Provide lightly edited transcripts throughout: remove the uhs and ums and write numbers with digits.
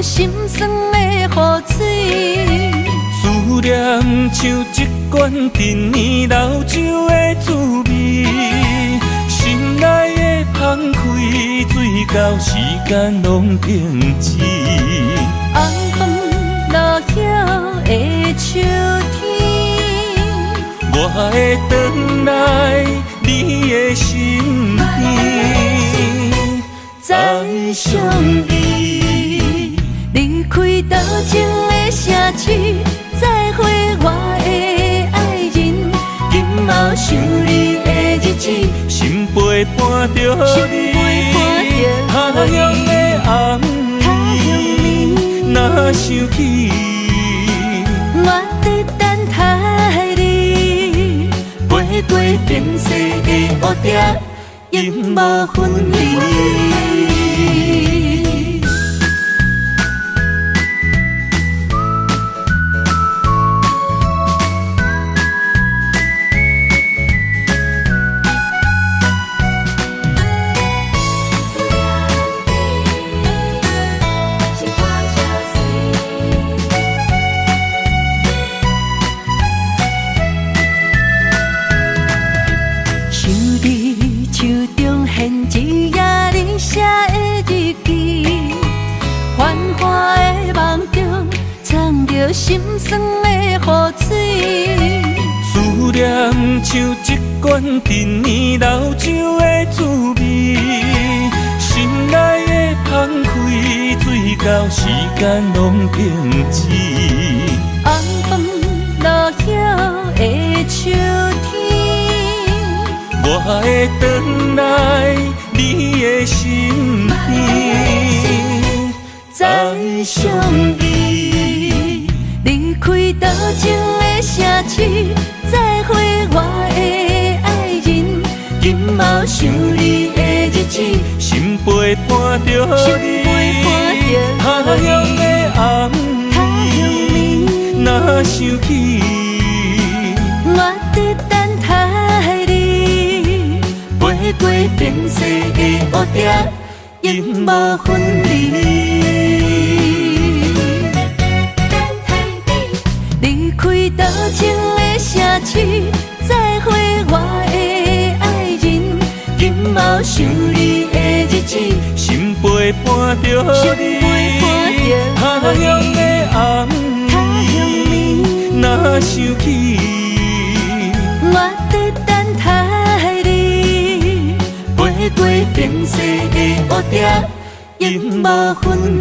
着心酸的雨水。思念像一罐陈年老酒的滋味，心内的澎开，水到时间拢停止。红枫落叶的秋天，我会回来你的身边，再相遇。离开多情的城市，再会我的爱人。今后想你的日子，心陪伴着你，他乡的红暝，若想起，我在等待你，飞过变色的乌蝶，永无分离。心酸的雨水，思念像一罐陈年老酒的滋味，心内的澎开，水到时间拢停止。红枫落叶的秋天，我会回来你的身边，再相遇。离开多情的城市，再会我的爱人。今后想你的日子，心陪伴着你，他乡的红暝，若想起，我在等待你，飞过变色的乌蝶，永无分离。离开多情的城市，再会我的爱人。今后想你的日子，心陪伴着你，他乡的红暝，若想起，我在等待你，飞过变色的乌蝶，永无分离。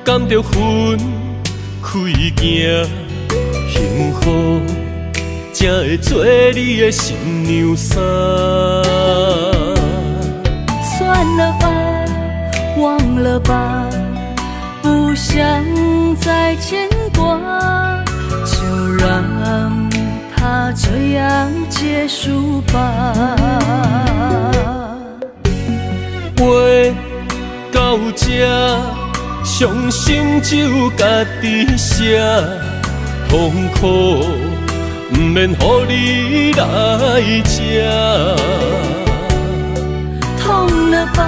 甘着分开行，幸福才会做你的新娘衫。算了吧，忘了吧，不想再牵挂，就让它这样结束吧。话到这，伤心只有家己写，痛苦不免予你来吃。痛了吧，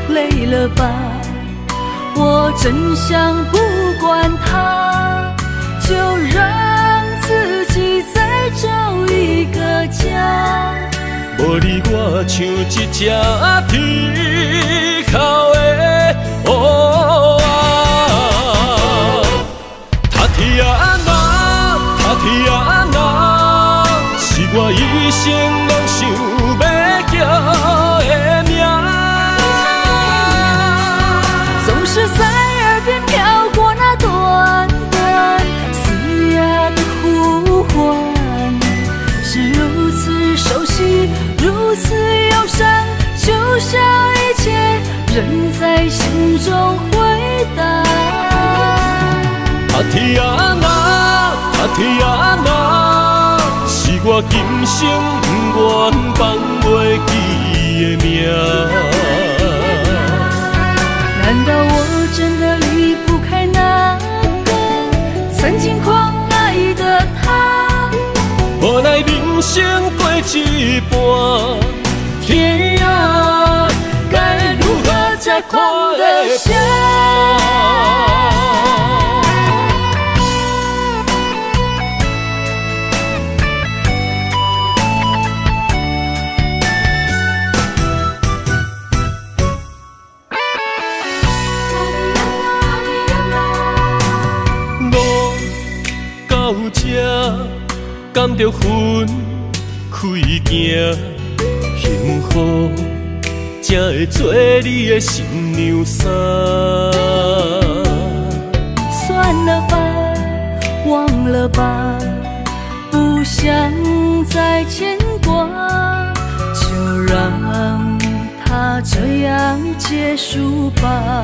累了吧，我真想不管它，就让自己再找一个家。无你我像一只皮烤的哦啊，他天啊那，他天啊那，是我一生拢想要叫的名。总是在耳边飘过那短短嘶哑的呼唤，是如此熟悉，如此忧伤，就像一切仍在心中回荡。他天啊那，他天啊那，是我今生不愿放袂记的名。难道我真的离不开那个曾经狂爱的他？无奈人生过一半，天啊，该如何才看得下？到这，甘着分开行，幸福才会做你的新娘衫。算了吧，忘了吧，不想再牵挂，就让它这样结束吧。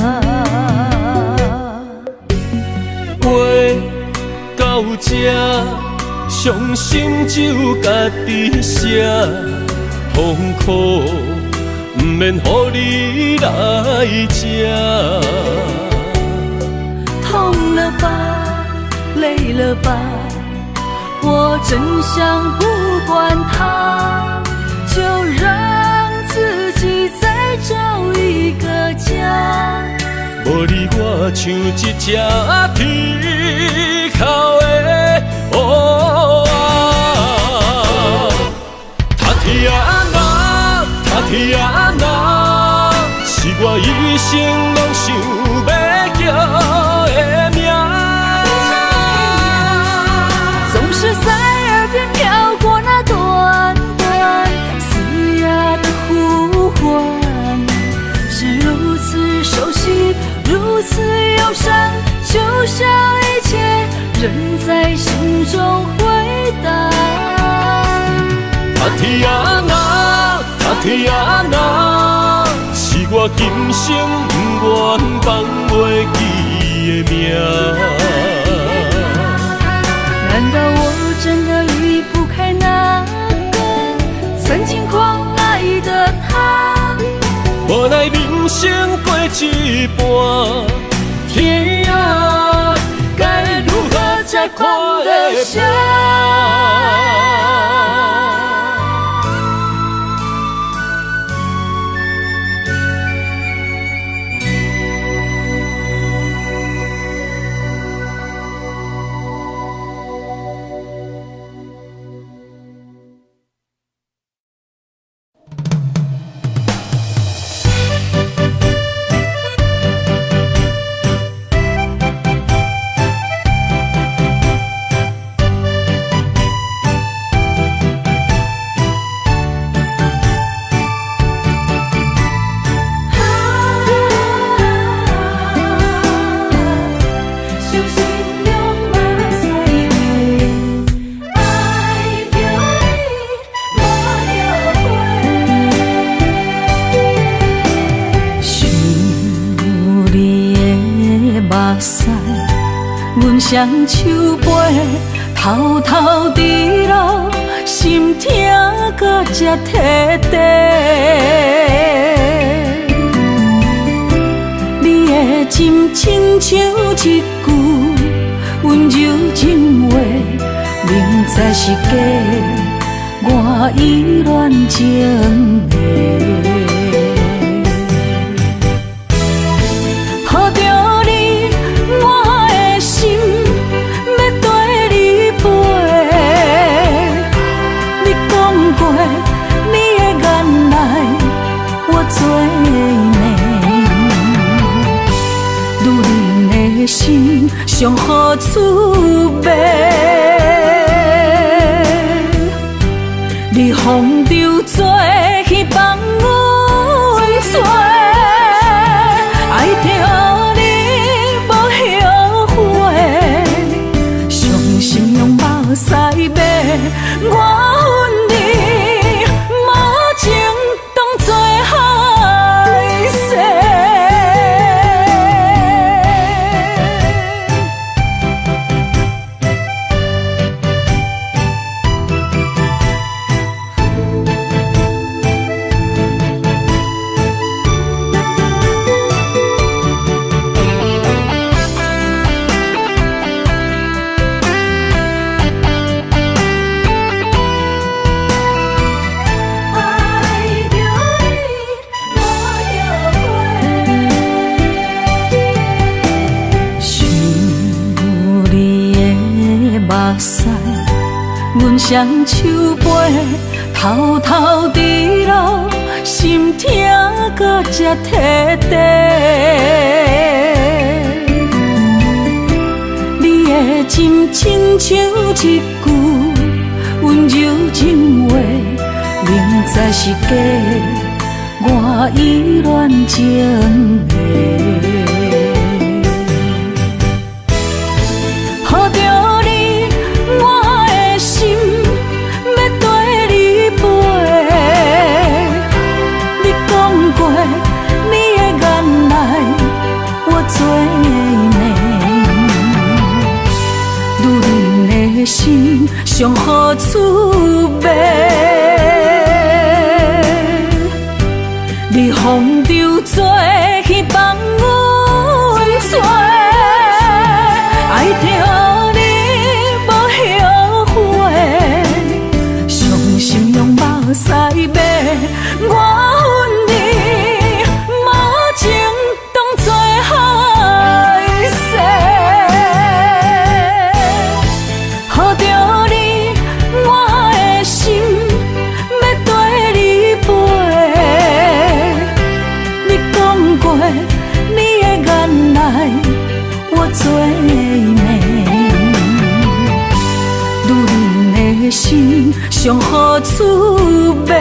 到这，伤心只有家己写，痛苦不免予你来吃。痛了吧，累了吧，我真想不管它，就让自己再找一个家。无你我像一只啼哭的乌鸦，他天啊那，他天啊那，是我一生拢想要叫的名。总是在耳边飘过那短短嘶哑的呼唤，是如此熟悉，如此忧伤，就像一切仍在心中回荡。他天啊那，他天啊那，是我今生不愿放袂记的名。难道我真的离不开那个曾经狂爱的他？无奈人生过一半，天啊，该如何才看得下？阮双手背偷偷滴落，心痛搁才摕地。你的真亲像一句温柔情话，明知是假，我依然情迷。上好滋味。你风流做去放阮做，爱着你无后悔，伤心用目屎买我恨你，无情当作害世。阮双手背，偷偷伫流，心痛搁才摕地。你的真亲像一句温柔情话，明知是假，我依然情迷。心上好滋味，你风流做去放阮做，爱着你无后悔，伤心用目屎买我恨你，无情当作害世。做美，女人的心上好滋味。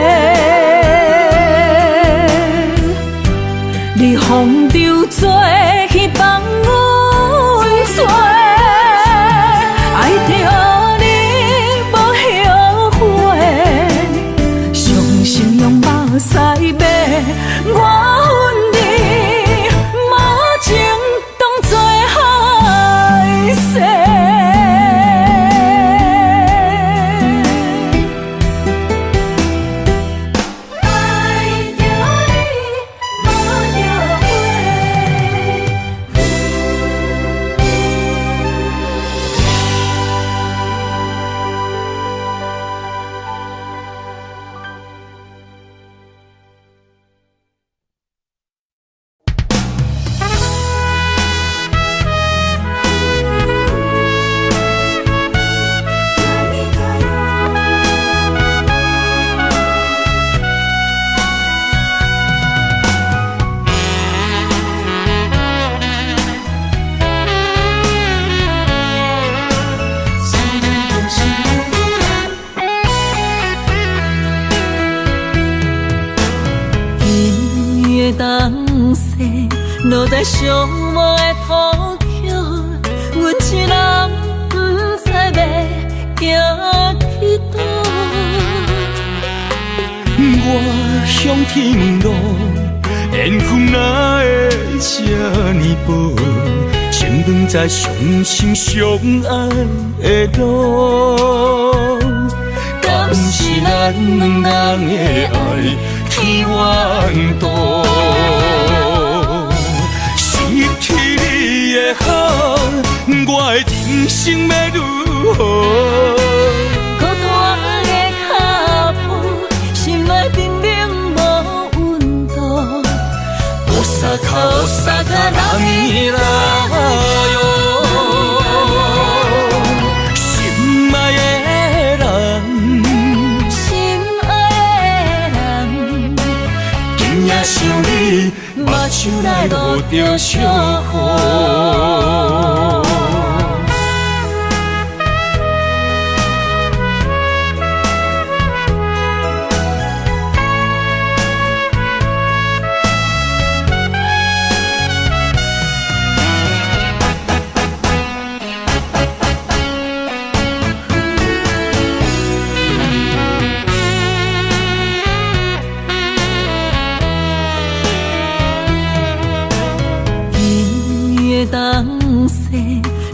你风流做去放阮做，爱着你无后悔，伤心用目屎买我恨你，无情当作害世。落在伤无的土丘，阮一人不知要行去倒。我向天路，缘分哪会这呢薄？牵断在伤心相爱的路，敢是咱两人的爱天缘道？失去你的好，我的人生要如何？孤单的脚步，心内冰冷无温度。乌萨卡人来哟，心爱的人，心爱的人，今夜想你。目睭内落着笑雨。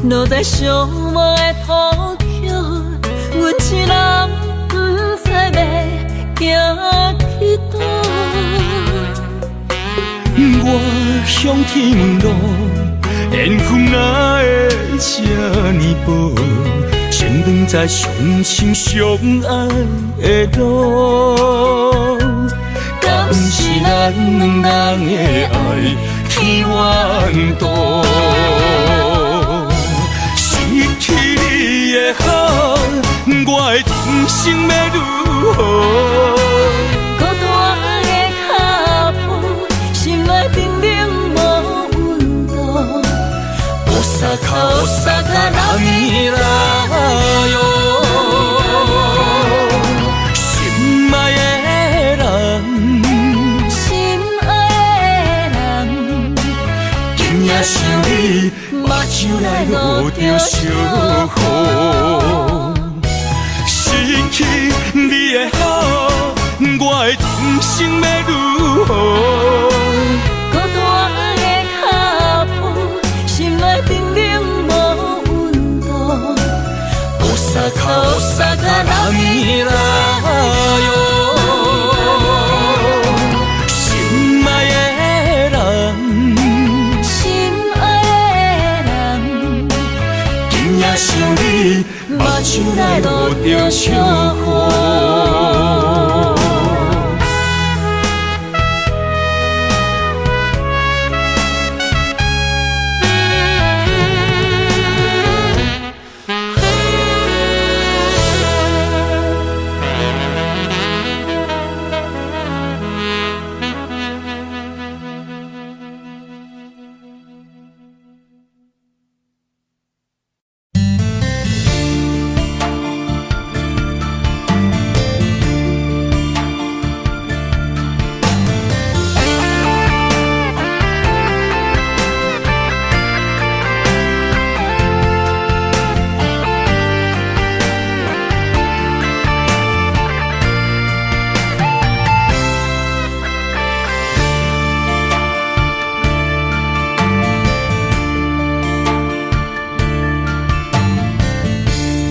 落在寂寞的土丘，阮一人不知要行去倒。我向天问路，缘分哪会这呢薄？先长在相亲相爱的路，敢是咱两人的爱天缘道？失去你的好，我的人生要如何？孤单的脚步，心内冰冷无温度。おさか波来哟，心爱的人，心爱的人，今夜想你，目睭内落着烧雨。失去你的好，我的人生要如何？孤单的脚步，心内冰冷无温度。おさか波来哟，心爱的人，心爱的人，今夜想你，目睭内落着烧雨。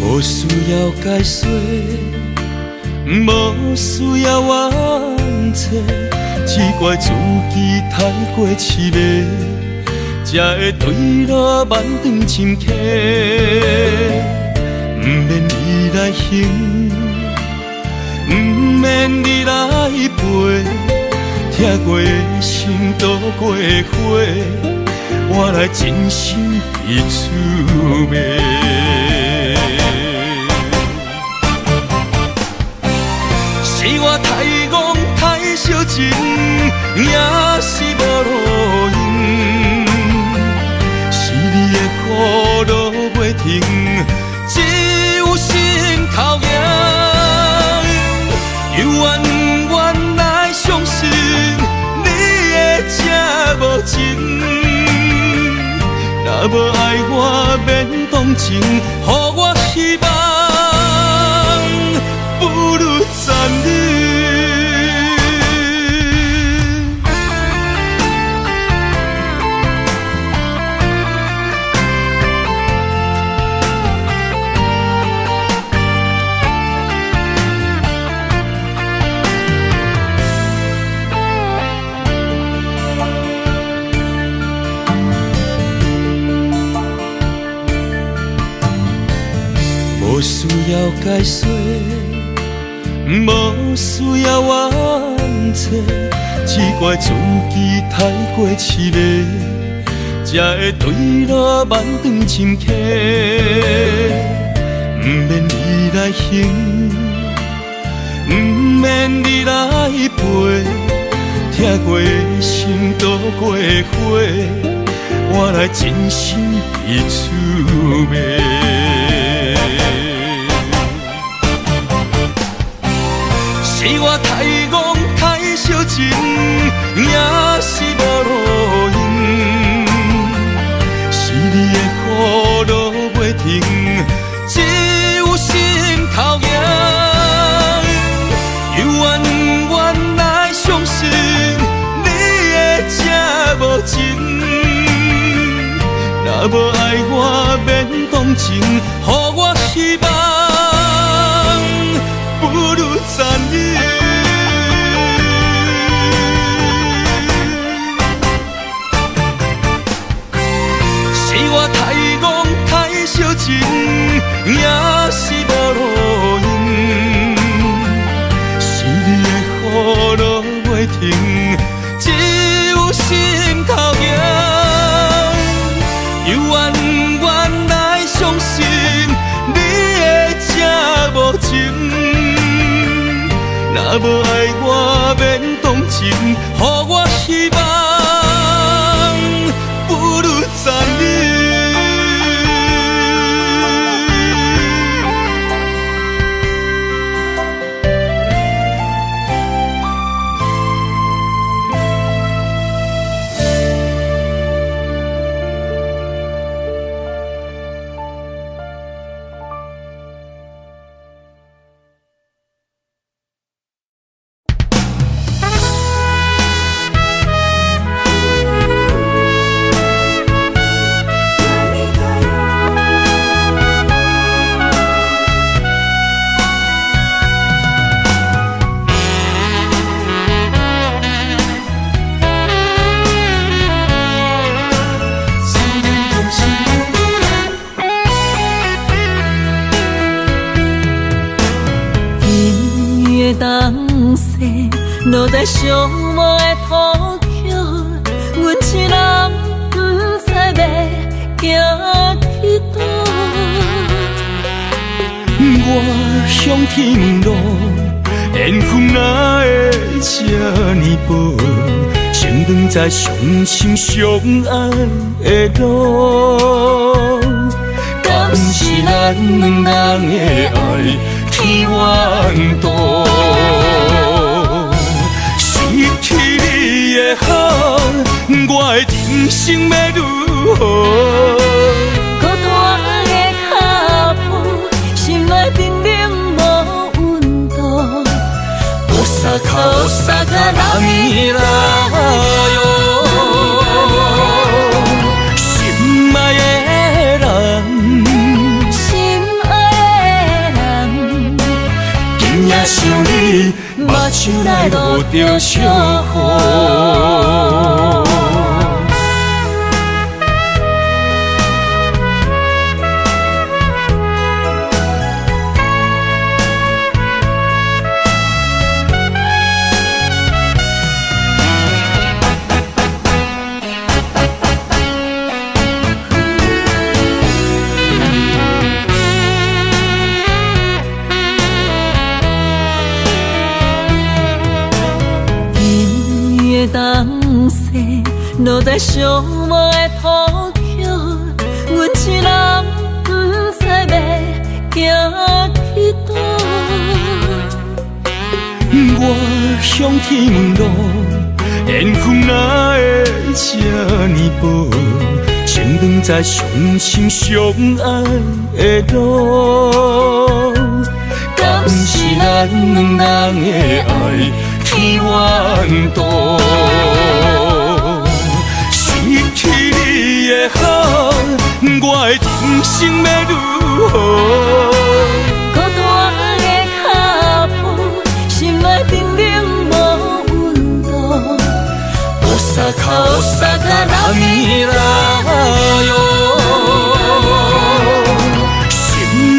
无需要解说，无需要冤错，只怪自己太过痴迷，才会对路漫长真客。不免你来行，不免你来陪，疼过的心度过火，我来真心去滋味。是我太戆太小情，也是无路用。是你的苦路袂停，只有心头硬。又怨来相信你会这无情，若无爱我免同情，予我希望。不如暂停。无需要解说。无需要冤错，只怪自己太过痴迷，才会对路漫长真客。不免你来行，不免你来陪，疼过的心度过火，我来真心去滋味。是我太戆太小情，也是无路用。是你的苦路袂停，只有心头硬。又怨来相信你会这无情，若无爱我免感情，予我希望，不如残忍。是我太戆太小情，也是无路用。是你的雨落袂停，只有心头痒。又怨怨来伤心，你的这无情。若无爱我免动情，予我希望，不如残忍。落在寂寞的土丘，阮一人不知要行去倒。我向天问路，缘分哪会这呢薄？情长在伤心相爱的路，敢是咱两人的爱天怨妒？失去你的好，我的人生要如何？孤单的脚步，心内冰冷无温度。乌萨卡拉米拉哟，心爱的人，心爱的人，今夜想你。目睭内落着小雨，东西落在寂寞的土丘，阮一人不知要行去倒。我向天问路，缘分哪会这呢薄？情长在伤心相爱的路，敢是咱两人的爱天怨妒？失去你的好，我的人生要如何？孤单的脚步，心内冰冷无温度。乌萨卡拉米拉哟，心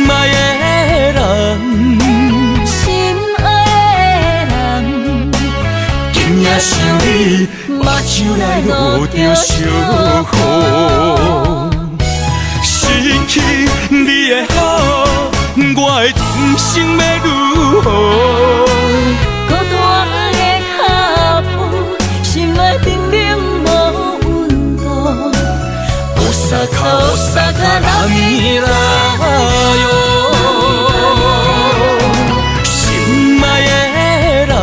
爱的人，心爱的人，今夜想你，目睭内落着小雨。失去你的好，我的人生要如何？孤单的脚步，心内冰冷无温度。乌萨卡拉米拉哟，心爱的人，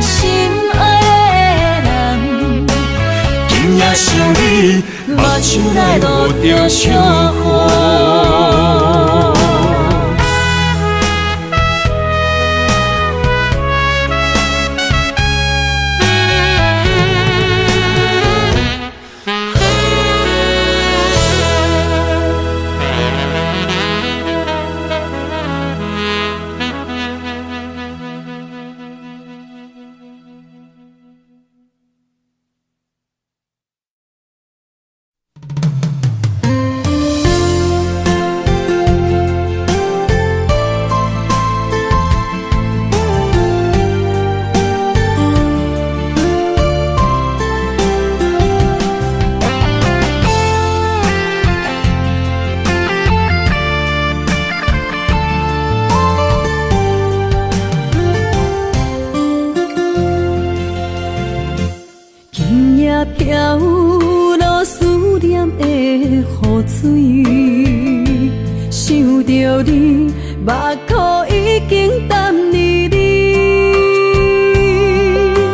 心爱的人，今夜想你，目睭内落着小雨。飘落思念的雨水，想着你，目眶已经淡离离。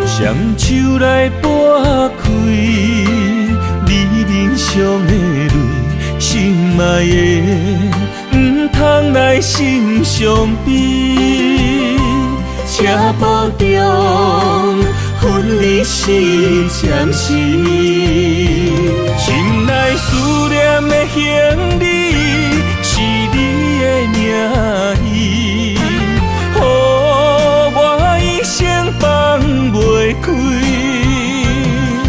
双手来拨开你面上的泪，心爱的，唔通来心伤悲。车步中分离是暂时，心内思念的行李是你的名字，予我一生放袂开。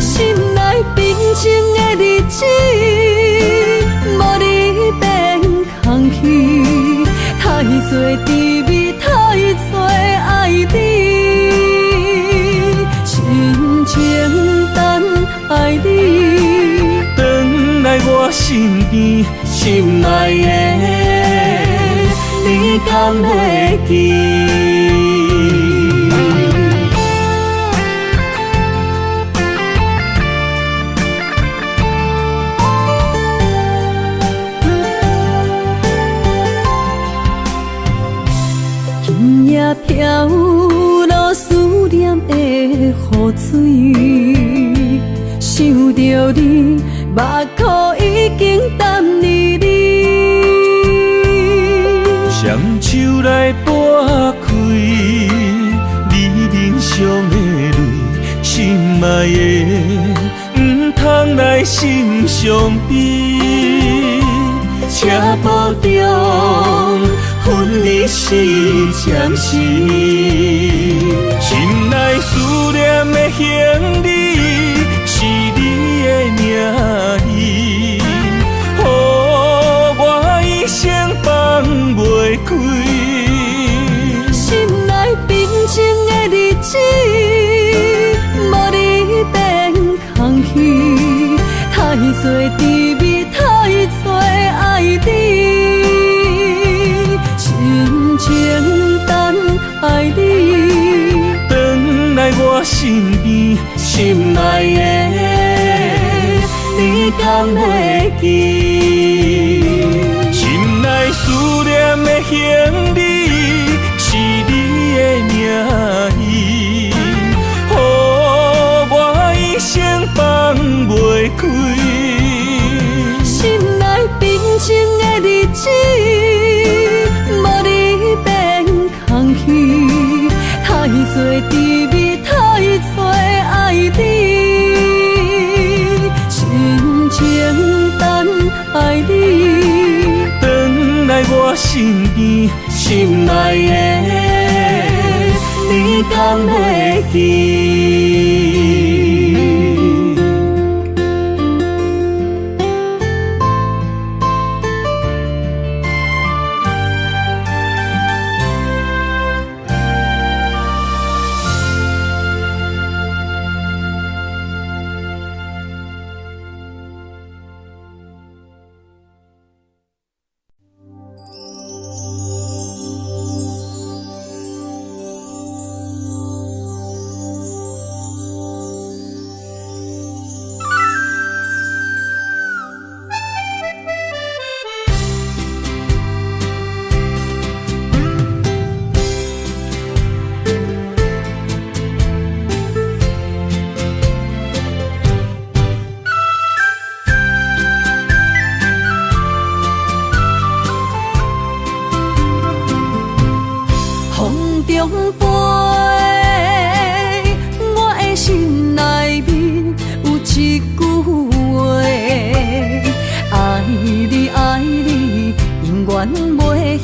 心内平静的日子，无你变空虚，太多滋味，太多爱你。情等爱你，回来我身边，心爱的，你敢会记？今夜飘落思念的雨水，想着你，目眶已经淡离离。双手来拨开你面上的泪，心爱的，唔通来心伤悲。车步中分离是暂时，心内思念的行李是你的名字，予我一生放袂开。心内平静的日子，无你变空虚，太多滋味，太多爱你。情等爱你，回来我身边，心爱的，你敢会记？心内思念的行李是你的名字，予我一生放袂开。心内平静的日子，无你变空虚，太多滋味，太多爱你。情等爱你，回来我身边，心爱的，你敢会记？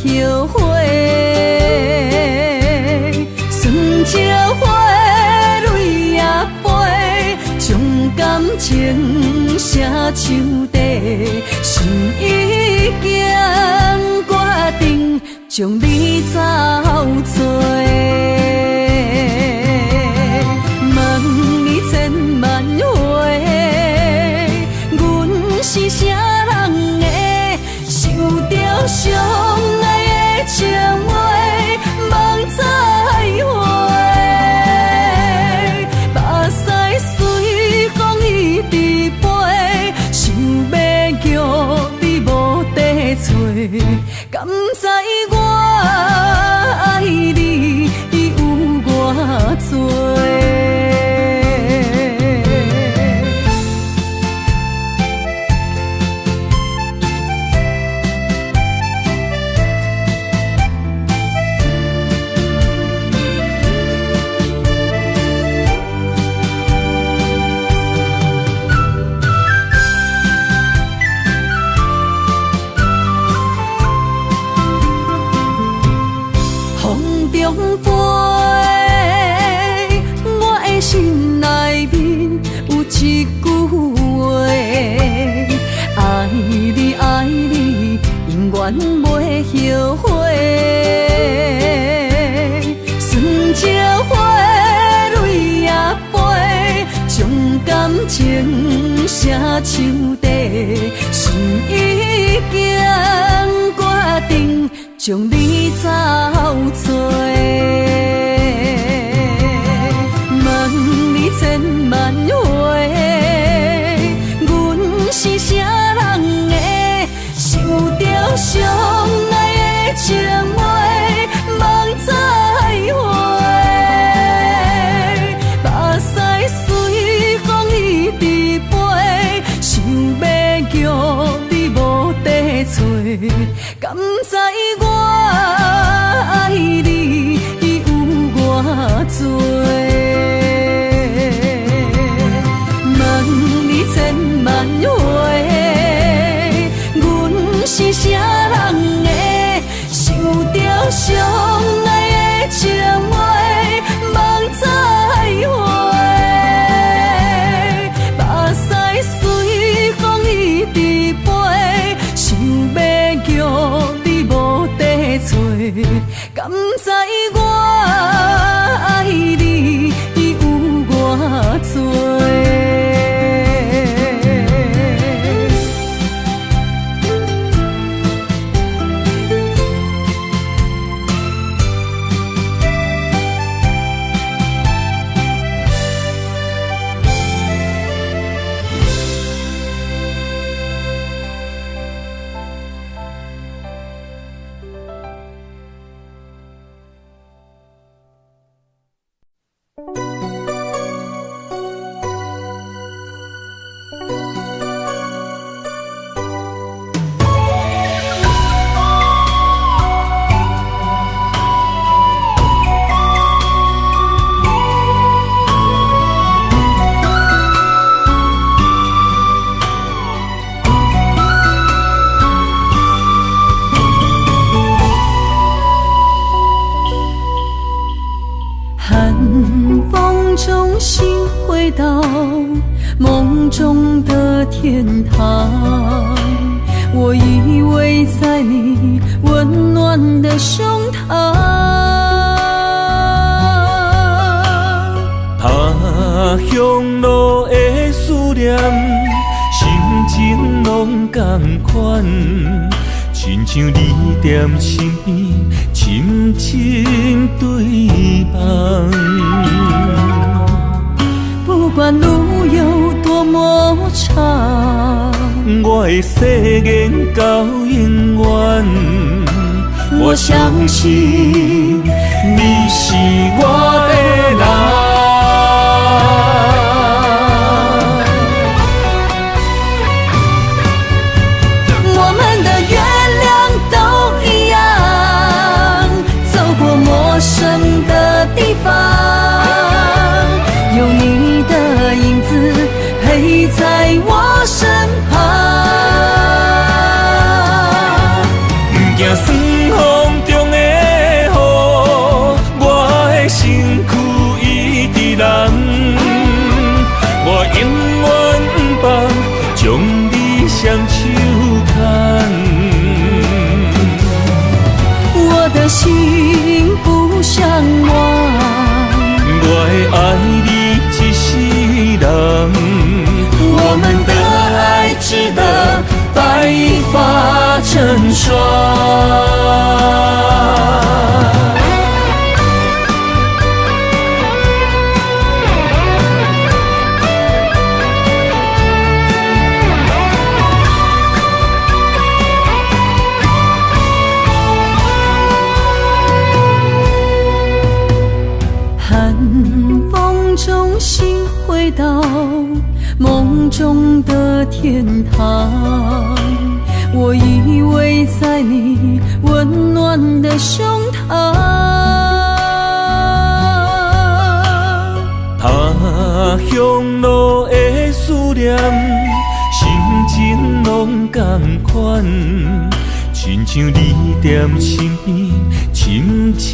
后悔，酸椒花泪也飞，将感情写手底，心已经决定将你走做。问你千万回，阮是啥人的，想着相爱的情话，梦再会。目屎随风已手底，心已经决定将你走找。问你千万回，阮是啥人的？想着相爱的情话，望再会。目屎随风一直飞，想要叫你无地找，敢知我爱你有偌多？问你千万回，阮是啥人的？想着相爱的情话，望再会。目屎随风一直飞，想要叫你无地找，敢知我爱你有偌多？到梦中的天堂，我依偎在你温暖的胸膛。他乡路的思念，心情拢同款，亲像你踮身边，深深对望。不管路有多么长，我的誓言到永远。我相信你是我的人。我们的月亮都一样，走过陌生的地方，有你的影子陪在我身旁。不惊酸风中的雨，我的身躯一直人。我永远不放，将你双手牵。我的心不想忘，我会爱你一世人。我们的爱值得白发成霜。寒风中心回到梦中的天堂，我依偎在你温暖的胸膛。他乡路的思念，心情拢同款，亲像你踮身边，深深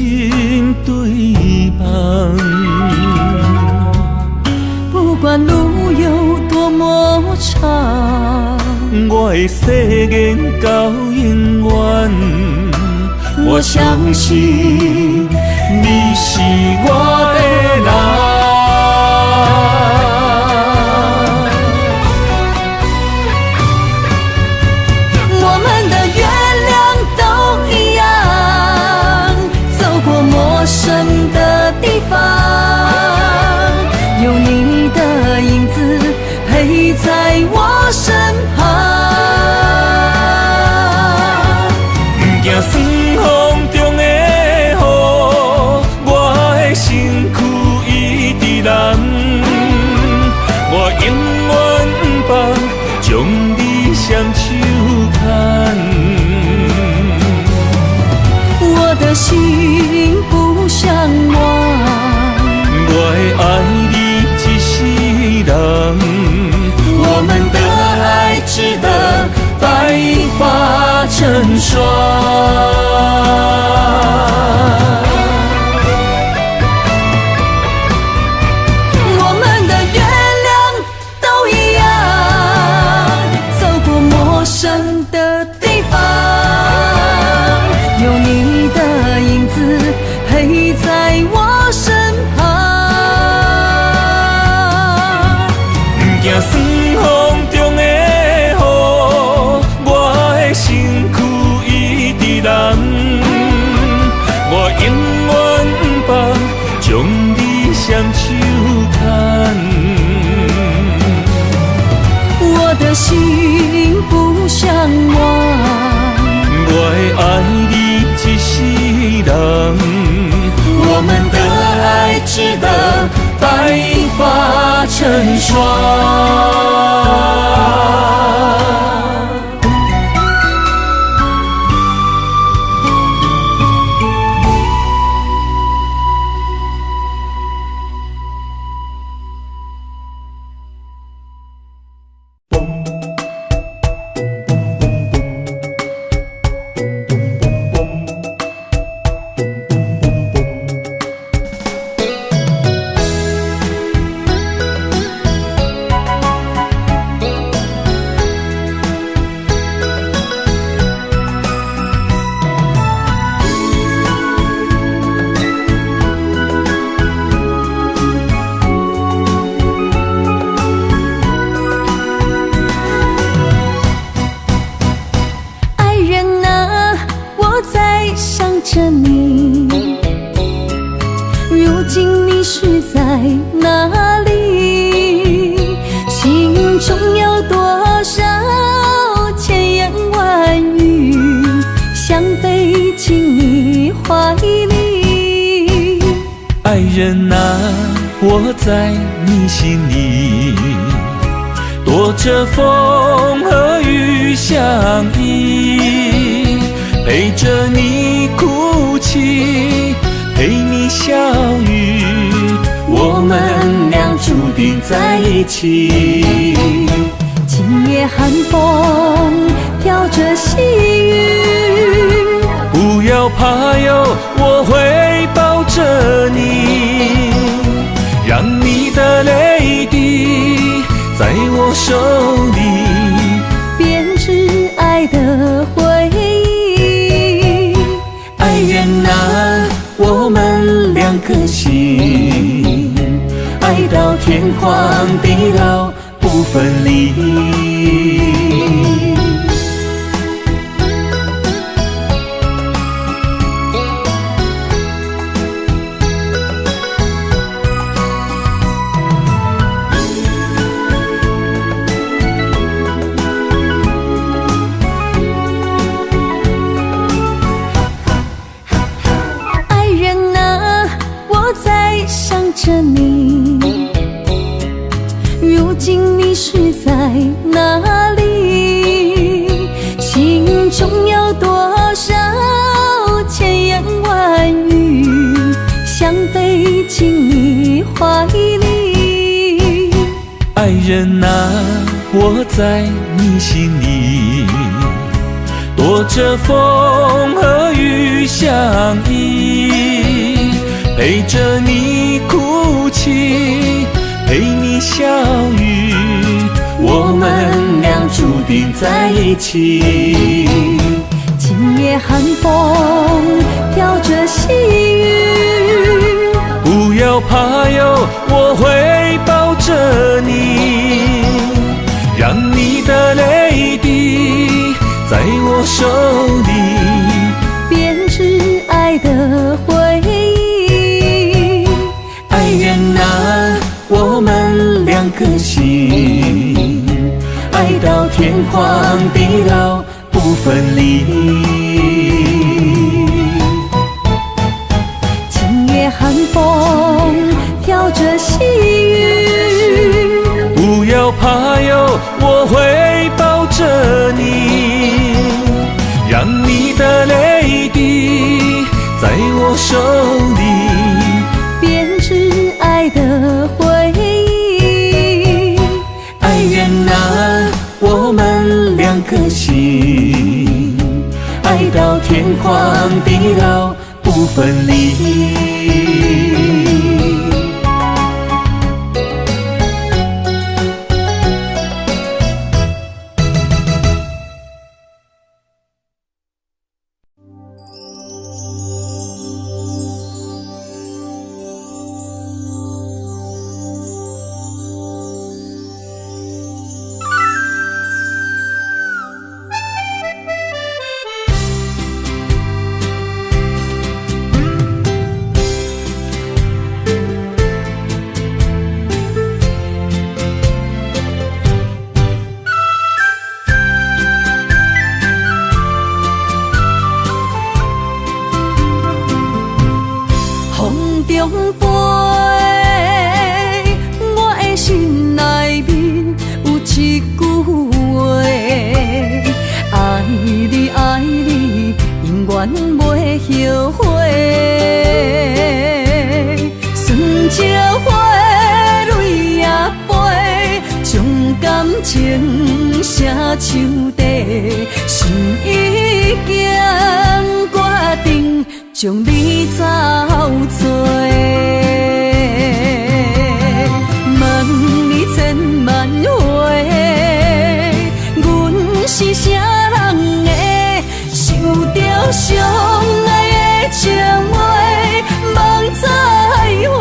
对望。不管路有多么长，我的誓言到永远。我相信你是我的人。行酸风中的雨，我的身躯一直淋，我永远不将你双手牵。我的心不像我，我会爱你一世人，我们的爱值得白发成霜。爱人啊，我在你心里，躲着风和雨相依，陪着你哭泣，陪你笑语，我们俩注定在一起。今夜寒风飘着细雨，不要怕哟，我会抱着你，让你的泪滴在我手里编织爱的回忆。爱人啊，我们两颗心，爱到天荒地老不分离。爱人啊，我在想着你，如今你是在哪里？心中有多少千言万语，想飞进你怀里。爱人啊，我在你心里，躲着风和雨相依，陪着你哭泣，陪你笑语，我们俩注定在一起。今夜寒风飘着细雨，不要怕哟，我会抱着你，让你的泪滴在我手里编织爱的回忆。爱人啊，我们两颗心，爱到天荒地老不分离。今夜寒风飘着细雨，不要怕哟，我会抱着你，让你的泪滴在我手里编织爱的回忆。爱人啊，我们两颗心，爱到天荒地老不分离。情写树地，心已经决定将你走找。问你千万回，阮是啥人的，受着伤爱的情话，梦再会。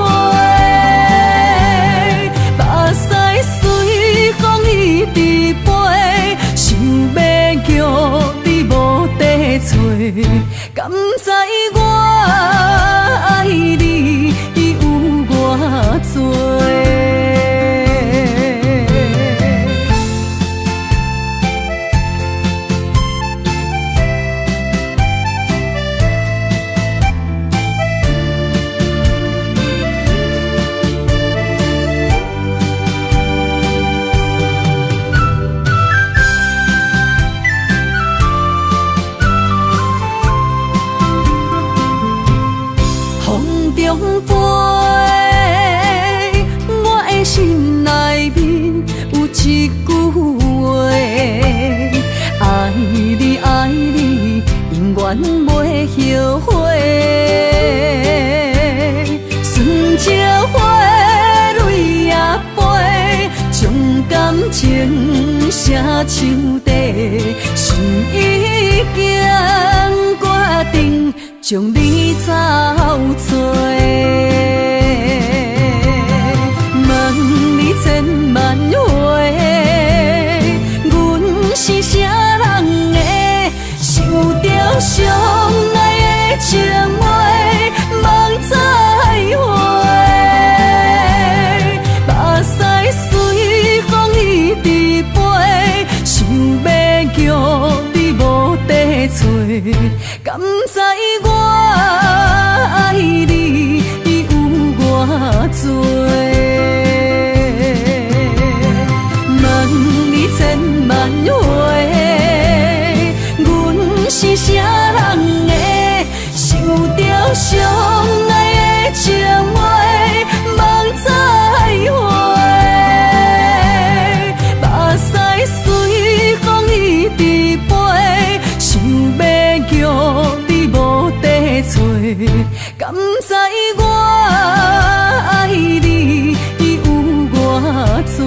目屎随风一直飞，想要叫你无地找，敢知我爱你有偌多？一句话，爱你爱你，永远袂后悔。顺着花蕊也飞，将感情写树地，心已经决定将你走找。问你千万回，阮是啥人的，受着伤爱的情话，梦再会。目屎随风一直飞，想要叫你无地找，敢知我爱你有偌多？千万回，阮是啥人的，受着伤爱的情话，梦再会。目屎随风一直飞，想要叫你无地找，敢知我爱你有偌多？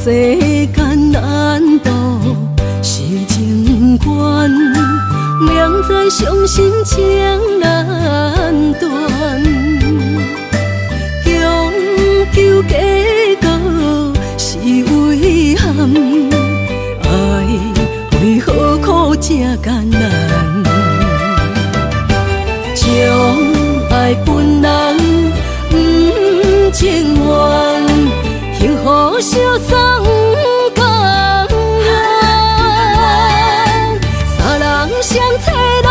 世间难渡是情缘，命在伤心情难断。强求结果是遗憾，爱为何苦这艰难？将爱分人不情愿，幸福相送共寒。三人相找路，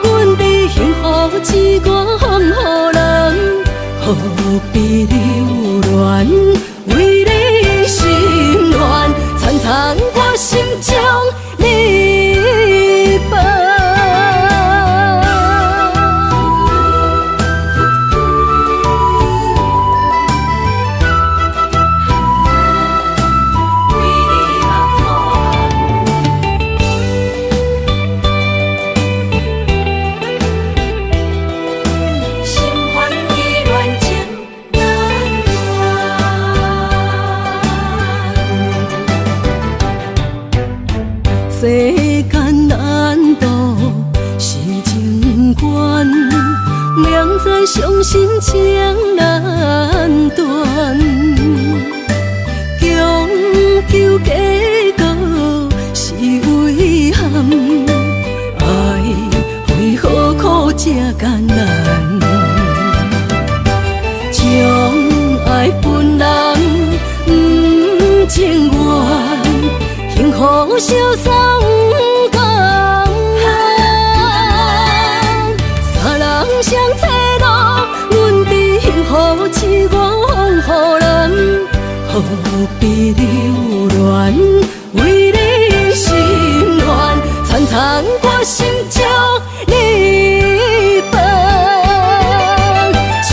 阮伫幸福之外予人，何必留恋？为你心乱，残残我心中离别。心烦意乱情难相送共，三人相找路，阮伫幸福之外予人，何必留恋？为你心愿，层层我心中你放，将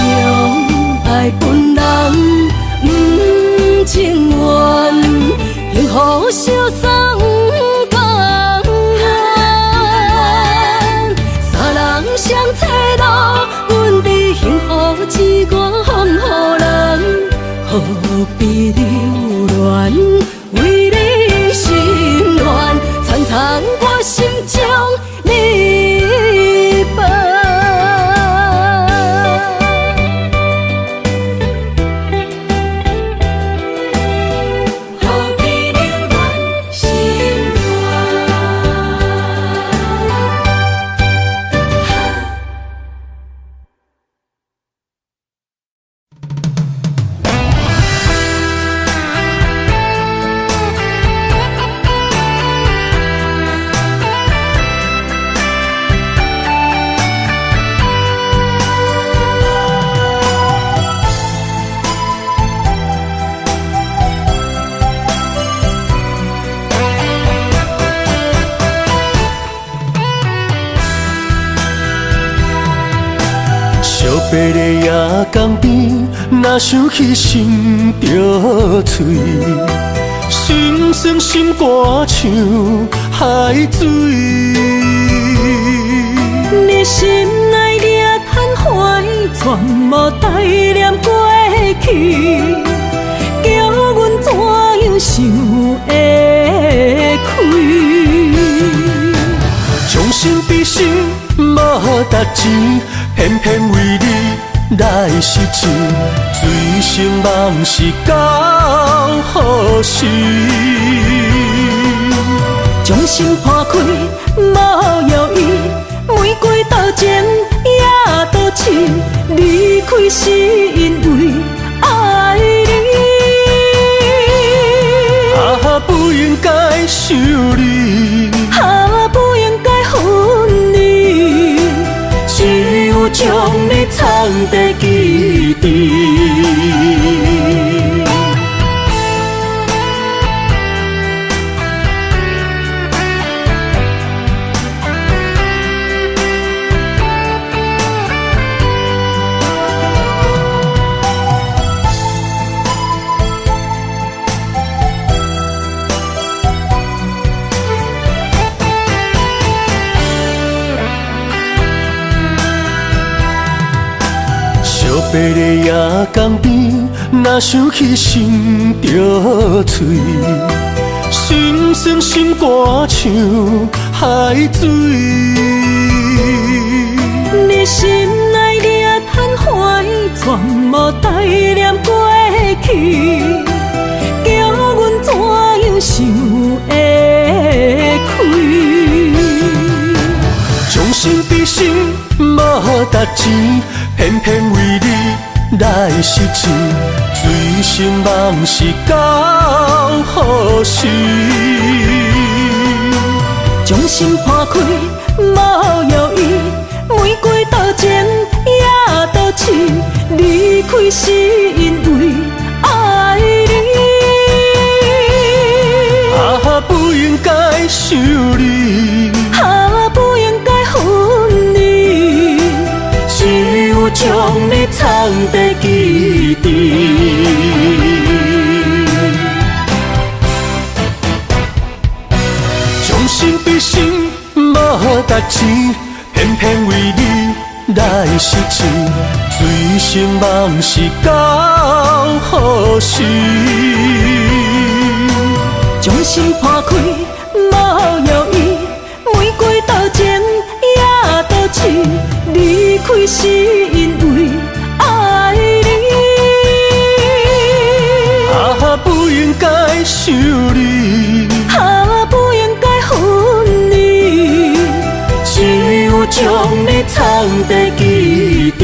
爱分人不情愿，幸福相送共，三人相找路，阮伫幸福之外予人，何必留恋？为你心愿，层层我心中你放。何必留恋心烧白的夜江边，若想起心着碎，心酸心肝像海水。你心内掠贪欢，全无带念过去，叫阮怎样想会开？将心比心，无值钱，偏偏为你来失情，醉生梦死到何时？将心破开，无药医，玫瑰倒前也倒刺，离开是因为爱你。不应该想你，不应该分离，只有将你藏在记忆。白的夜江边，若想起心着碎，心酸心肝像海水。你心内掠贪欢，全无带念过去，叫阮怎样想会开？将心比心，无值钱，偏偏为你来失情，醉生梦死到何时？将心破开，无药医，玫瑰倒前也倒刺，离开是因为爱你。不应该想你，不应该分离，只有将你藏在记忆。将心比心，无值钱，偏偏为你来失情，醉生梦死到何时？将心破开，无药医，玫瑰倒前也倒刺，离开是因为爱你。不应该想你，不应该分离，只有将你藏在记忆。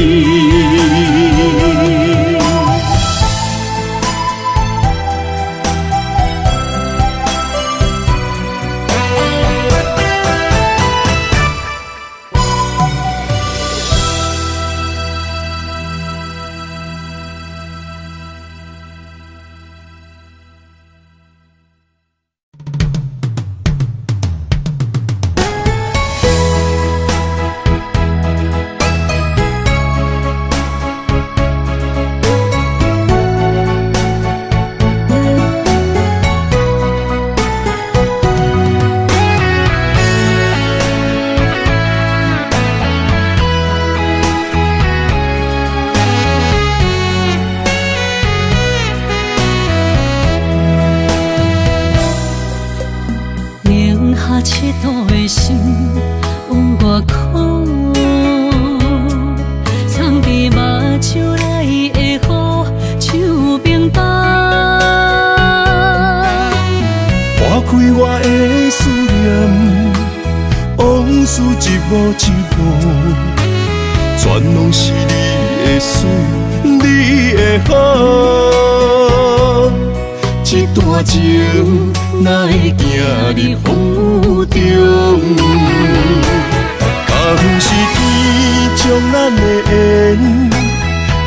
幕一幕，全拢是你的水，你的好。这段情哪会行入风雨中？敢不是天将咱的缘，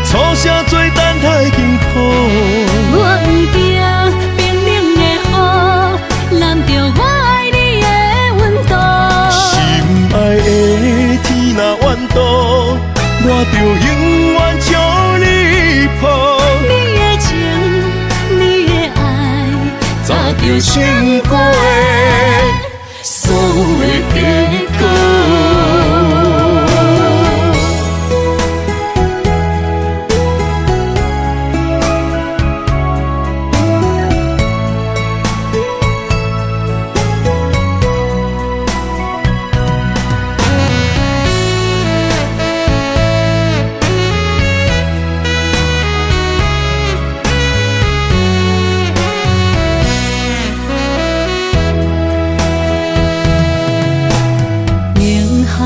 初声做等待幸福。我不惊冰冷的雨，淋着我爱你的温度。心爱的天若怨妒，我就永远将你抱。你的情，你的爱，早就想过的所有的结果。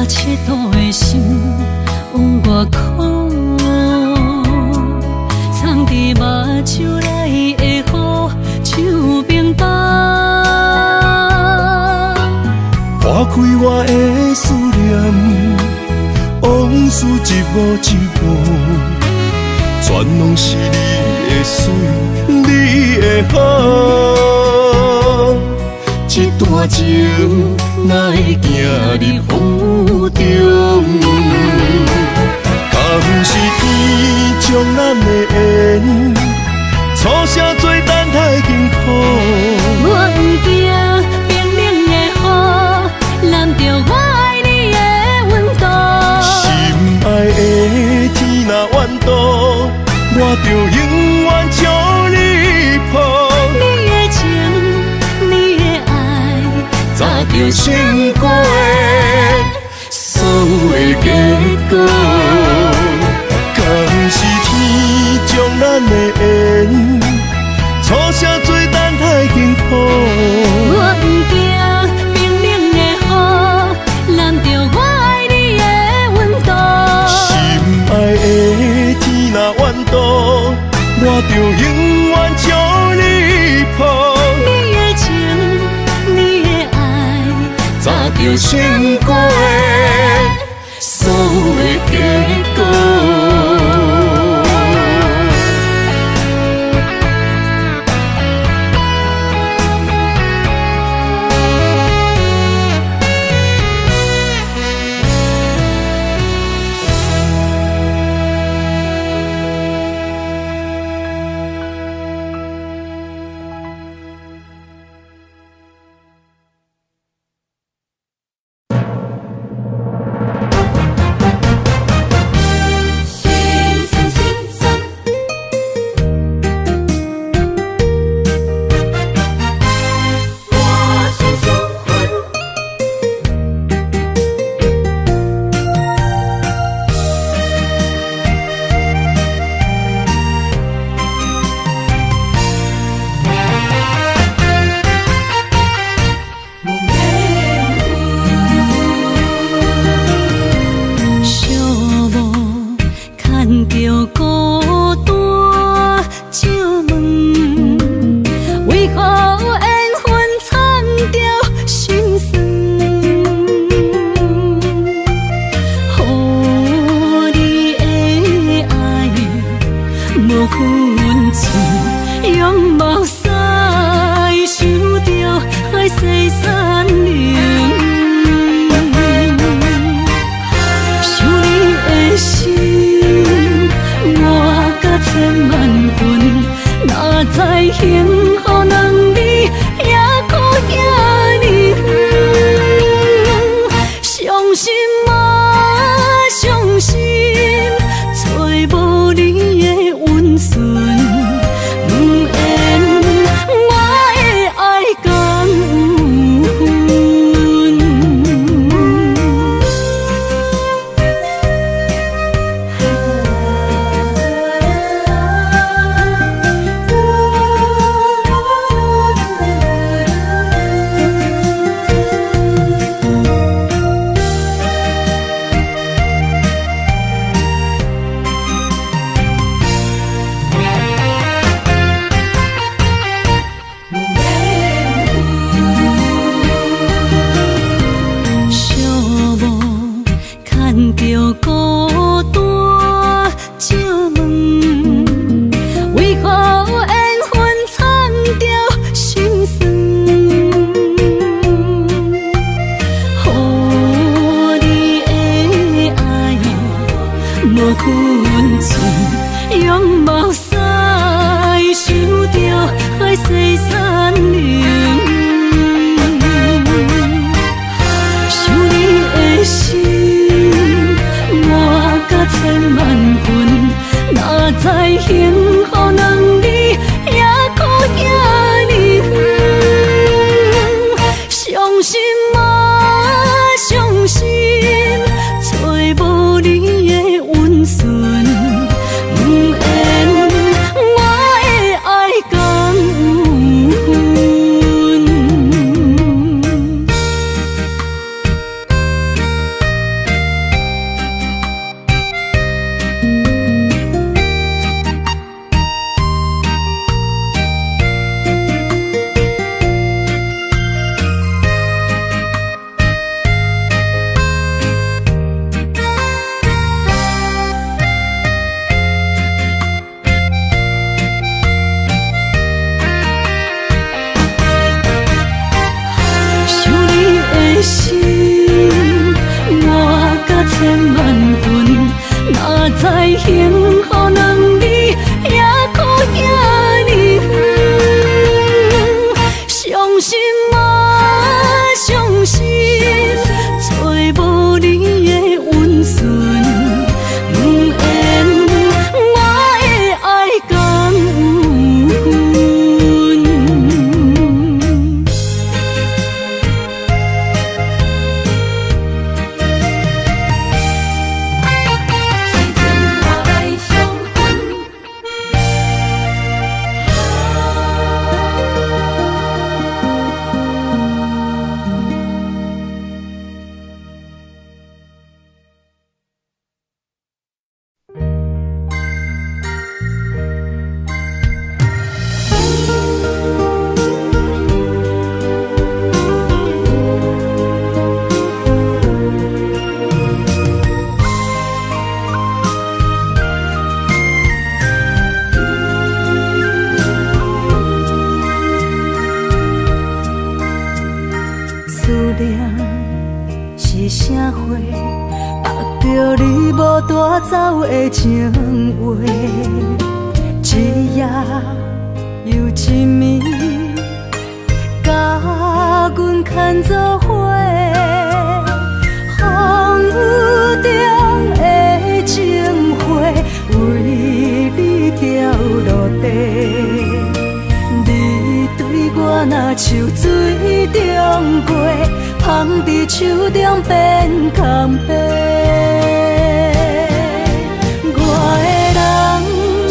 切度的心往外哭，藏伫目睭内的雨像冰冻，划开我的思念，往事一幕一幕，全拢是你的水，你的好。这段情哪会行入风雨中？敢不是天将咱的缘，初声做等待幸福。我不惊冰冷的雨，淋着我爱你的温度。心爱的天若怨妒，我就永远将你抱。你的情，你的爱，早就想过的所有的结果。敢不是天将咱的缘，初声做等待幸福。我不惊冰冷的雨，淋着我爱你的温度。心爱的天若怨妒，我就永远将你抱。你的情，你的爱，早就想过的所有的结果。千万分，哪知幸福两字也苦遐尼远。伤心啊，伤心，找无你的温存，不愿我的爱敢有份。走的情话，一夜又一暝，甲阮牵做伙。风雨中的情花，为你掉落地。你对我若像水中月，芳伫手中变空白。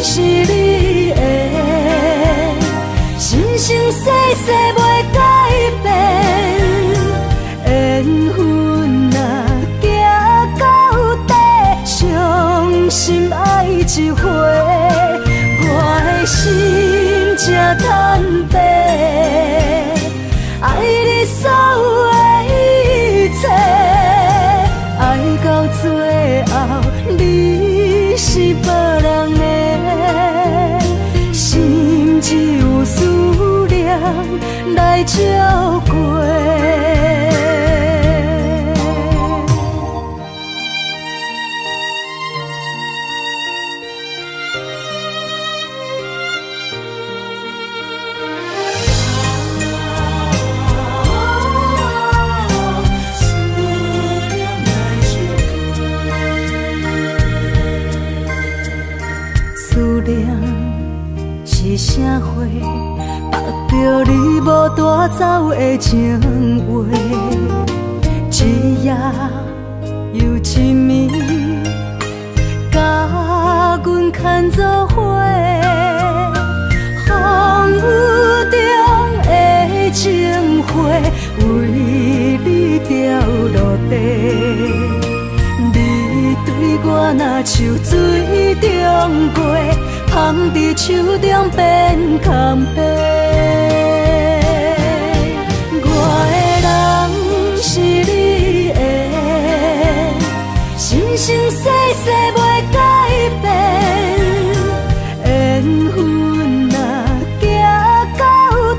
是你的，生生世世袂改变。缘分若行到底，伤心爱一回，我的心才坦白。爱你所有的一切，爱到最后，你是别人的。只有思念来照过。思念是啥货？目着你无带走的情话，一夜又一暝，甲阮牵做伙。风雨中的情花，为你掉落地。你对我若像水中月，芳伫手中变空白。我的人是你的，生生世世袂改变。缘分若行到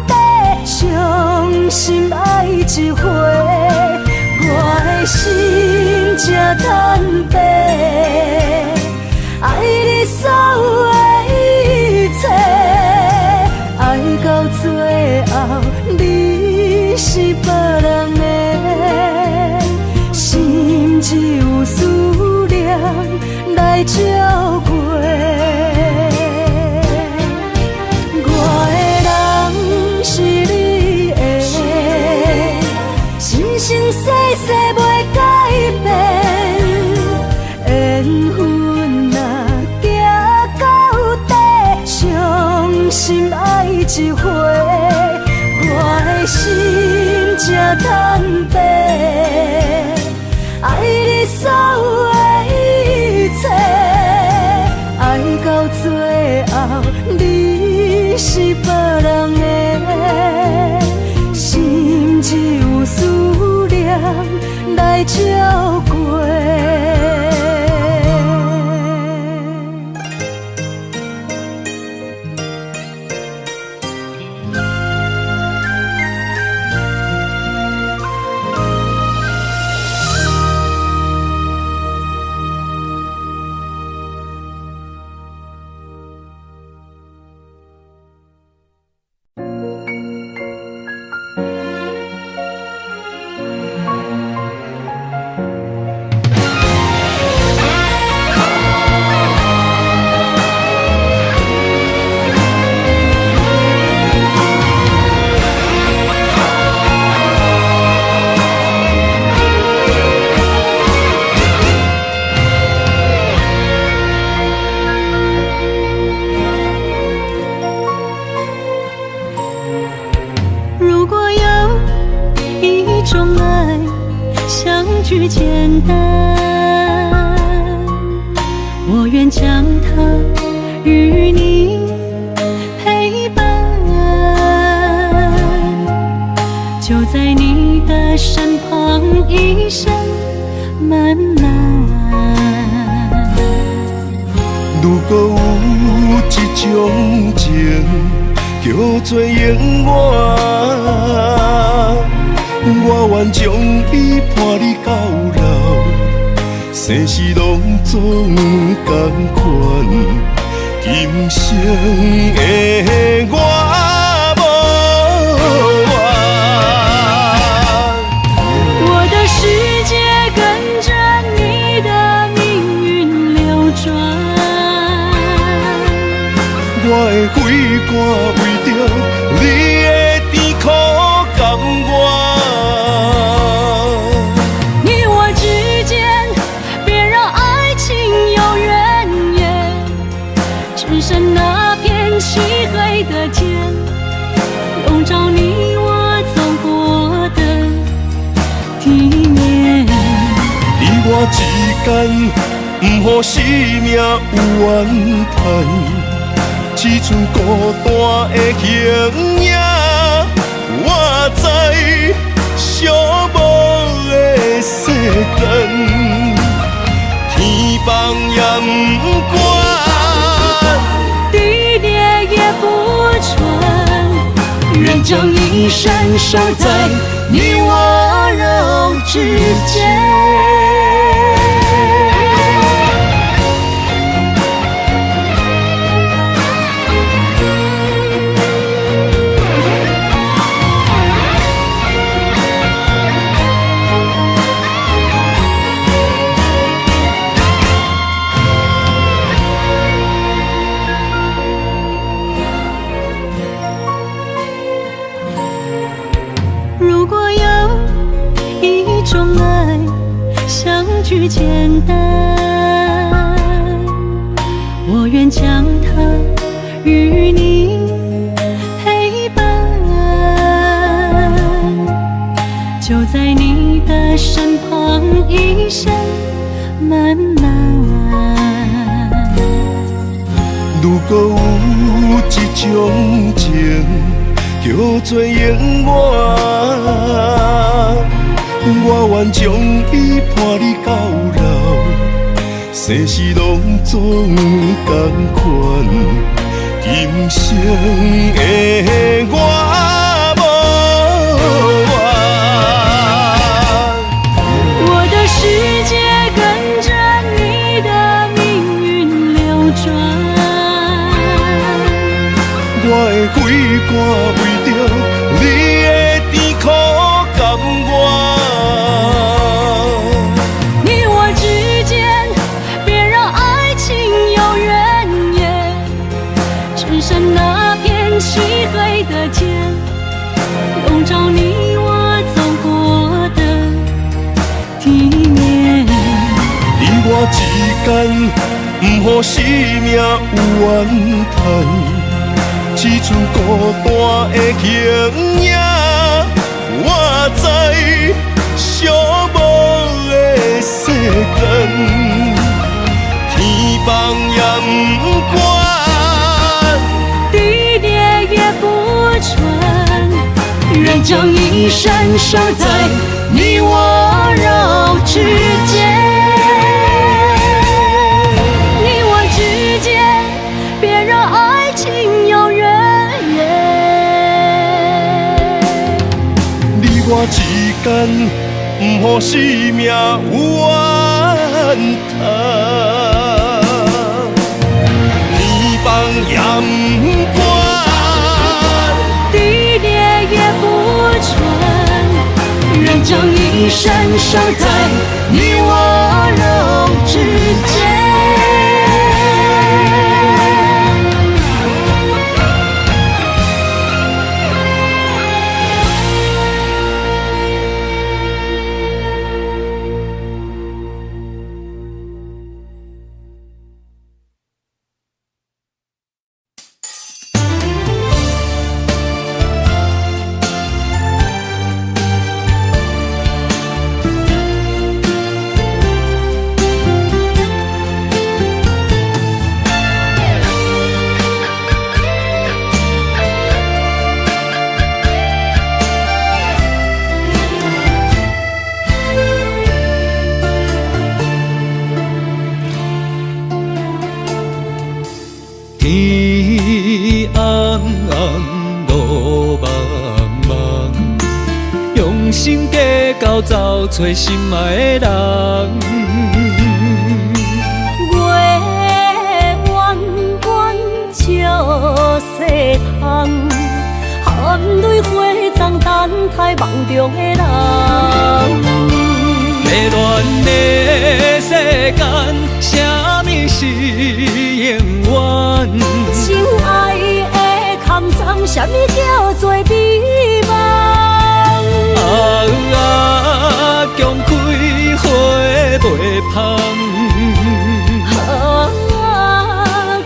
底，伤心爱一回，我的心才坦白。爱你所有的一切，爱到最后，你是别人的，心只有思念来照过。我的人是你的，生生世世袂改变。缘分心爱一回，我的心才坦白。爱你所有的一切，爱到最后，你是别人的，心只有思念来照过。一种爱，相聚简单，我愿将它与你陪伴，就在你的身旁，一生漫漫。如果有一种情叫做永远，我愿将伊伴你到老，生死拢总同款，今生的我无怨。我的世界跟着你的命运流转，我的血汗为着你的甜苦甘愿。你我之间别让爱情有怨言，只剩那片漆黑的街，笼罩你我走过的地面。你我之间，不予生命有怨叹。只剩孤单的形影，我知寂寞的世间，天崩也不管，地裂也不穿，愿将一生守在你我肉之间。如果有一种爱，相聚简单，我愿将它与你陪伴，就在你的身旁，一生漫漫。如果有一种情叫做永远，我愿将伊伴你到老，生死拢总同款，今生的我无怨。我的世界跟着你的命运流转，我的血汗为着你的甜苦甘愿。你我之间别让爱情有怨言，只剩那片漆黑的街，笼罩你我走过的地面。你我之间，不予生命有怨叹。只剩孤单的形影，我知寂寞的世间，天崩也不管，地裂也不穿，愿将一生守在你我肉之间。你我之间，别让爱情有怨言。你我之间，不予生命有怨叹。天崩也不管，地裂也不穿，愿将一生守在你我肉之间。红路茫茫，用心计较找找心爱的人。月弯弯照西窗，含泪花丛等待梦中的人。迷乱的世间，什么是永远？心爱的坎藏，什么叫做美梦？强开花袂芳。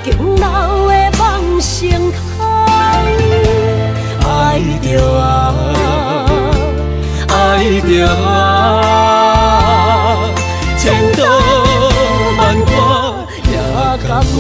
强留的梦成空。爱着爱着千刀万剐也甘愿。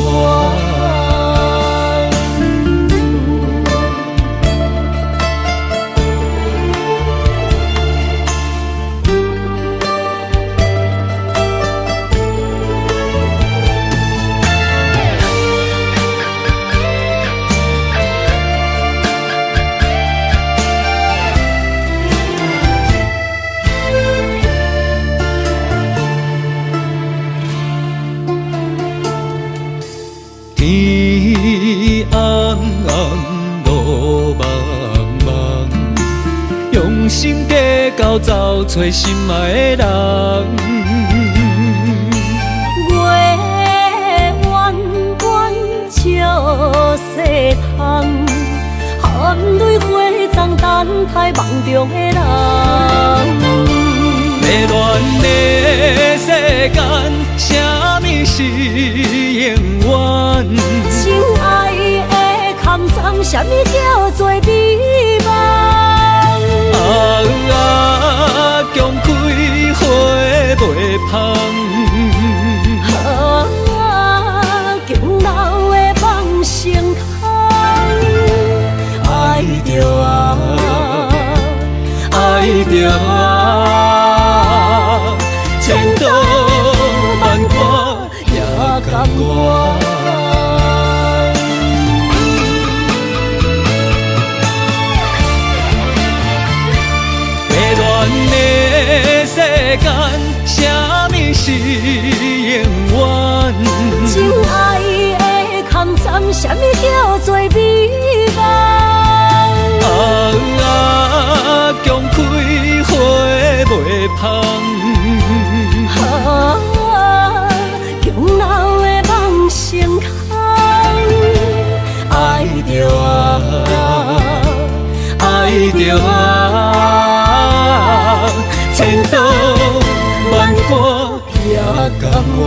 天红红，路茫茫，用心计较找找心爱的人。月弯弯照西窗，含泪花丛等待梦中的人。迷乱的世间，什么是永远？心爱的坎藏，什么叫做美梦？强开花袂芳。强留的梦成空。爱着爱着千刀万剐也甘愿。迷乱的世间，什么是永远？心爱的坎藏，什么叫做美梦？强开花袂芳。强留的梦成空。爱着爱着千刀万剐也甘愿。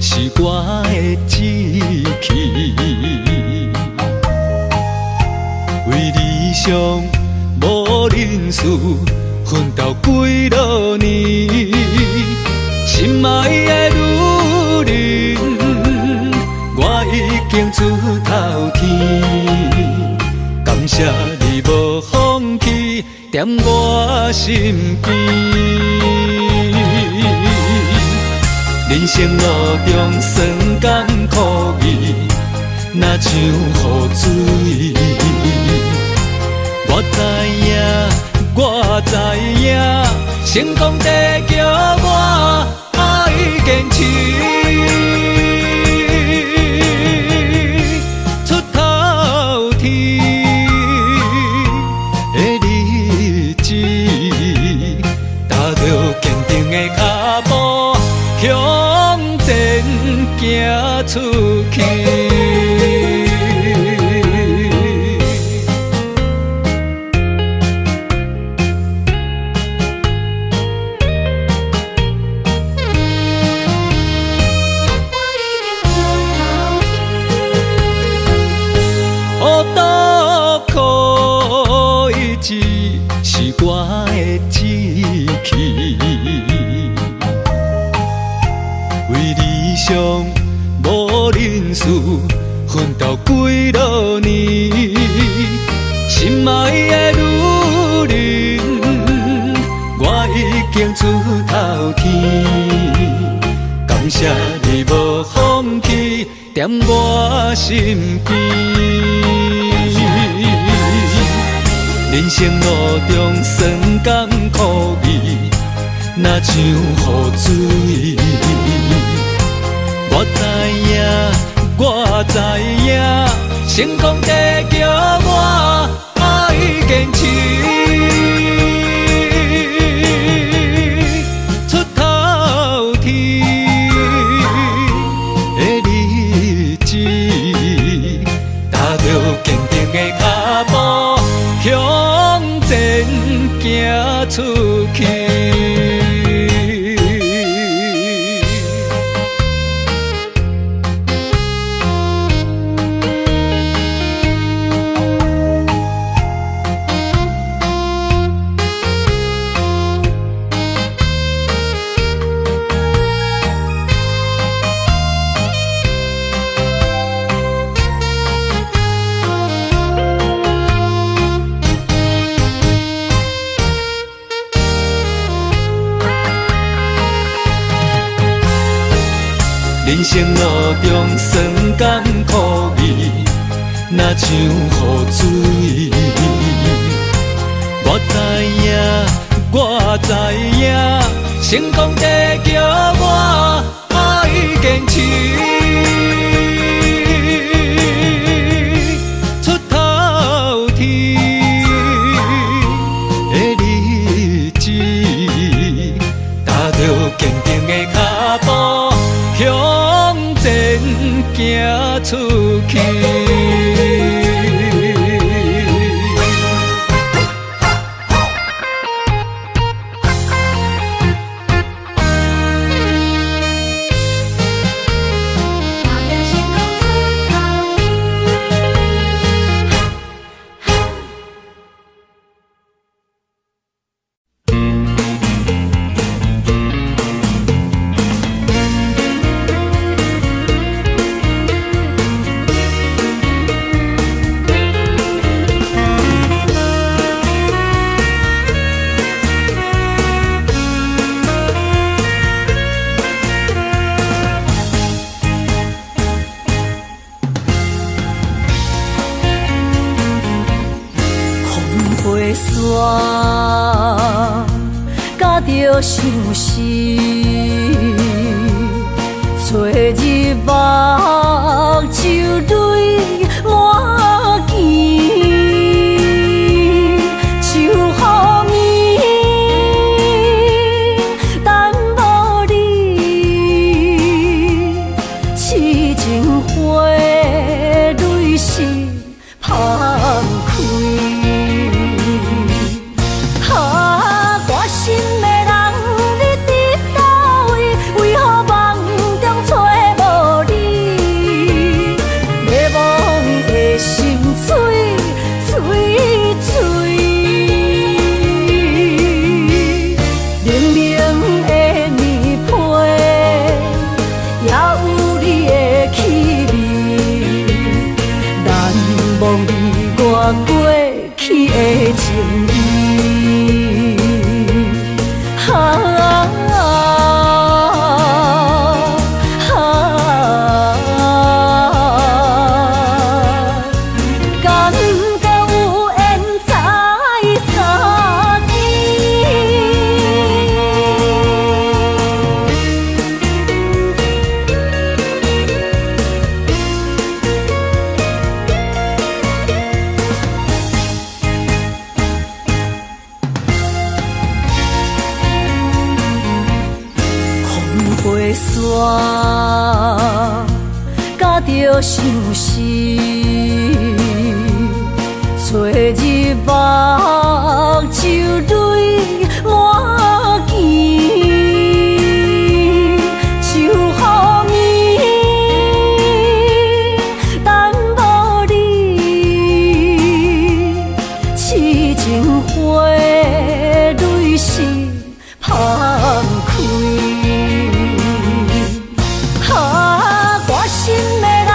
是我的志气，为理想无认输，奋斗几多年，心爱的女人，我已经出头天。感谢你无放弃，踮我身边。人生路中酸甘苦味，若像雨水。我知影，成功地叫我爱坚持。出头天的日子，踏着坚定的脚步。向前行出去。情事，奋斗几落年，心爱的女人，我已经出头天。感谢你无放弃，踮我身边。人生路中酸甘苦味，若像雨水。我知影，我知影，成功地叫我爱坚持。出头天的日子，踏着坚定的脚步，向前行出去。人生路中酸甘苦味，若像雨水。我知影，我知影，成功地叫我爱坚持。出头天的日子，踏着坚定的脚步，向前行出去。甲着相思，找日目珠泪满肩，就雨暝等无你，痴情花蕊是芳开。过去的情意，感觉有缘才相飞山，甲着相思，找日目珠泪满肩，就雨暝等无你，痴情花蕊是芳开。我心的人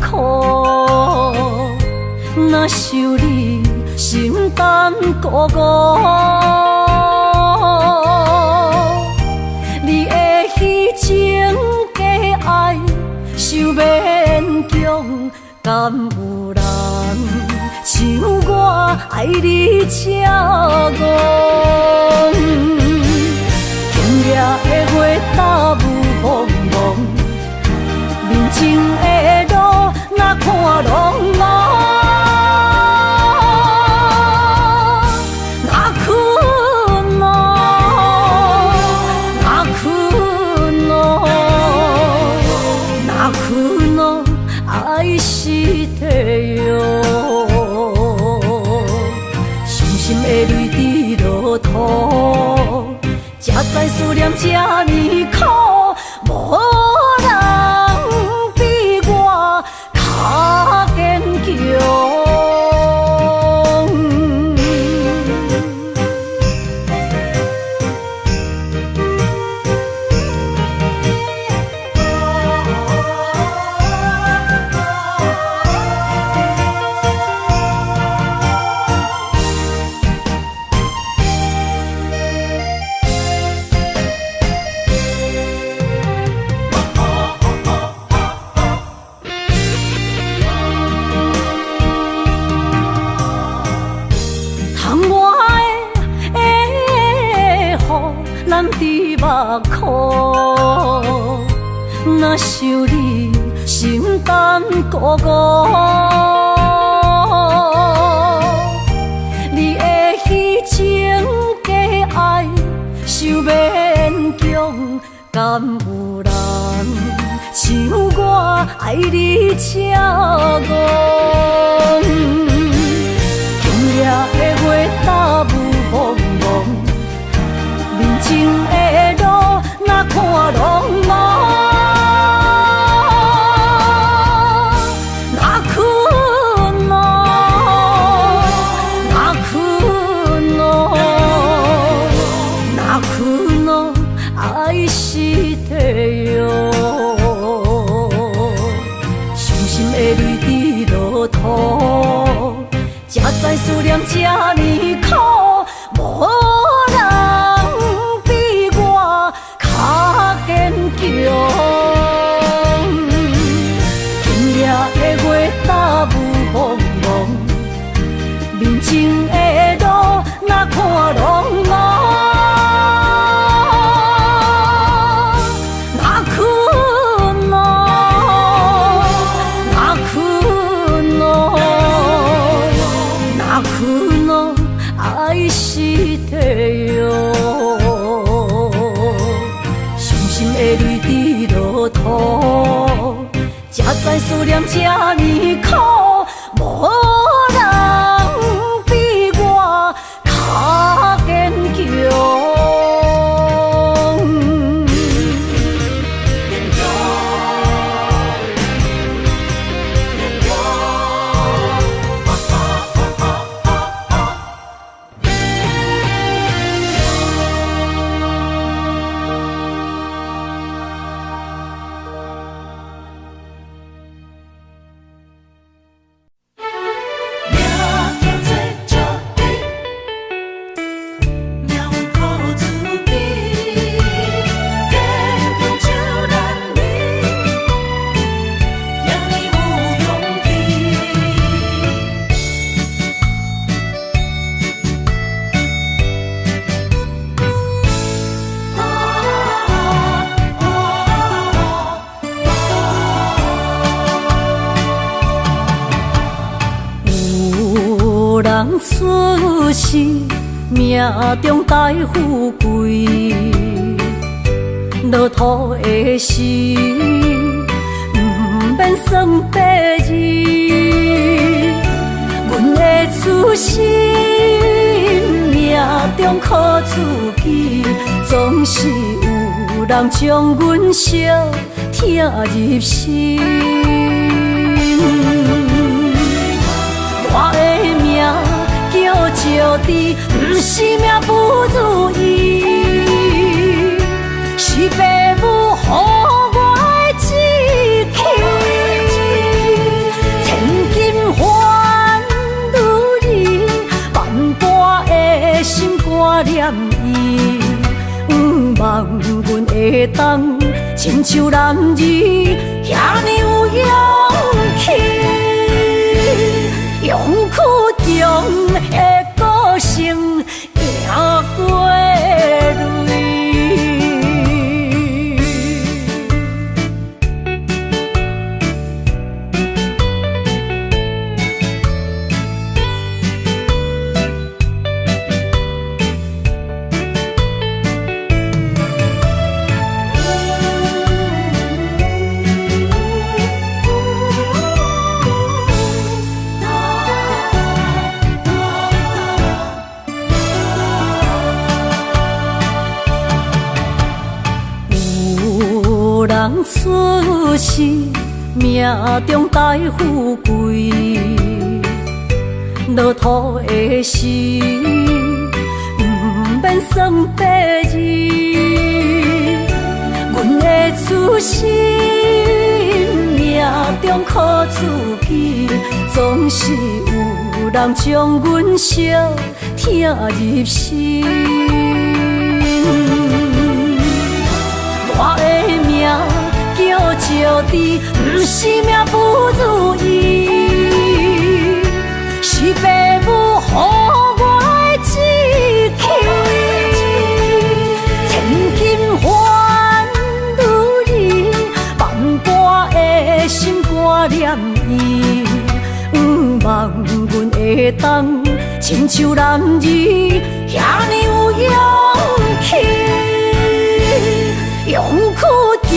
苦，若想你心胆孤孤，你的虚情假爱想勉强，敢有人像我爱你这戆？今夜的月打雾蒙蒙，面前的路哪看拢无，哪困咯，哪困咯，哪困咯，爱是地哟。伤心的泪滴落土，才知思念这呢苦，无人比我较坚强。咱伫目眶，若想你心胆孤孤，你的虚情假爱想勉强，敢有人像我爱你这戆？今夜的月打雾蒙蒙，面前的路哪看拢无，哪困咯，哪困咯，哪困咯，爱是地哟。伤心的泪滴落土，才知思念这呢苦，无较坚强。今夜的月打雾蒙蒙，面前的路哪看拢无，哪困咯，哪困咯，哪困咯，爱是地哟。的泪滴落土，才知思念这呢苦，无人比我较坚强。出世命中带富贵，落土的时，不免算白字。阮的出身命中靠自己，总是有人将阮惜听入心。我的命叫石滴，不是命不如意，是父母予我的志气。会当，亲像男儿遐尼有勇气，勇气中的个性赢过泪。人出世，命中带富贵，落土的时，不免算白字。阮的出身，命中靠自己，总是有人将阮惜听入心。我的命叫石地，不是命不如意，是父母予我的志气。千金换如意，万般的心挂念伊，望阮会当，亲像男儿遐尼有勇气。勇气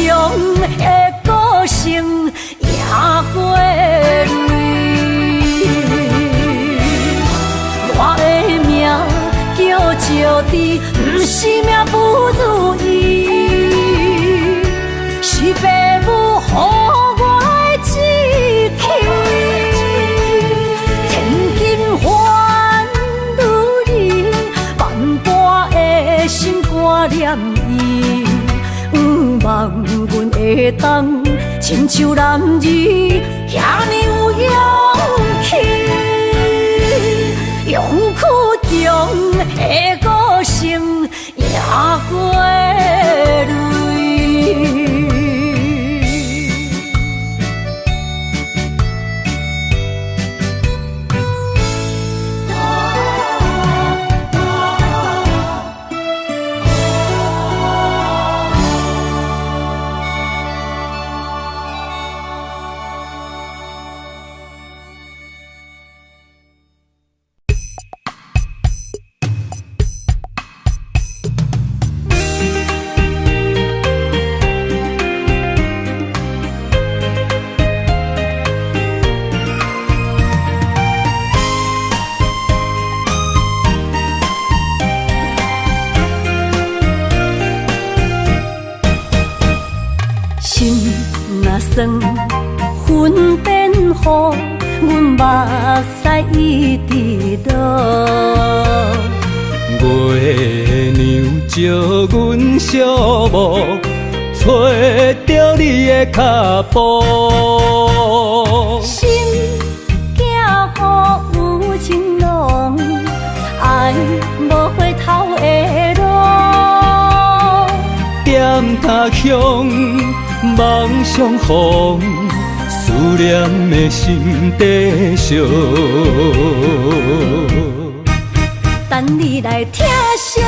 中的个性赢过泪，我的命叫石地，不是命不如意，是父母予我的志气。千金换如意，万般的心挂念伊。望阮会当，亲像男儿遐尼有勇气，勇气中的个性赢过泪。算分辨好，阮目屎一直落。月娘照阮小目，找着你的脚步。心行好有情浓，爱无回头的路。点他乡。梦相逢，思念的心底烧。等你来听惜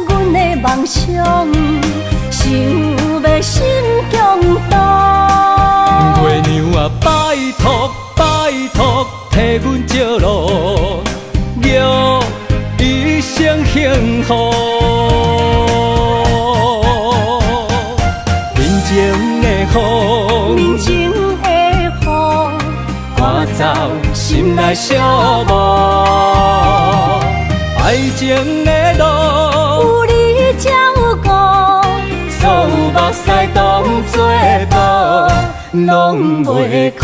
阮的梦想，想要心中动。月娘啊，拜托，替阮照路，愿一生幸福。面前的雨，赶走心内小无。爱情的路，有你才有我，所有目屎当作宝，拢袂苦。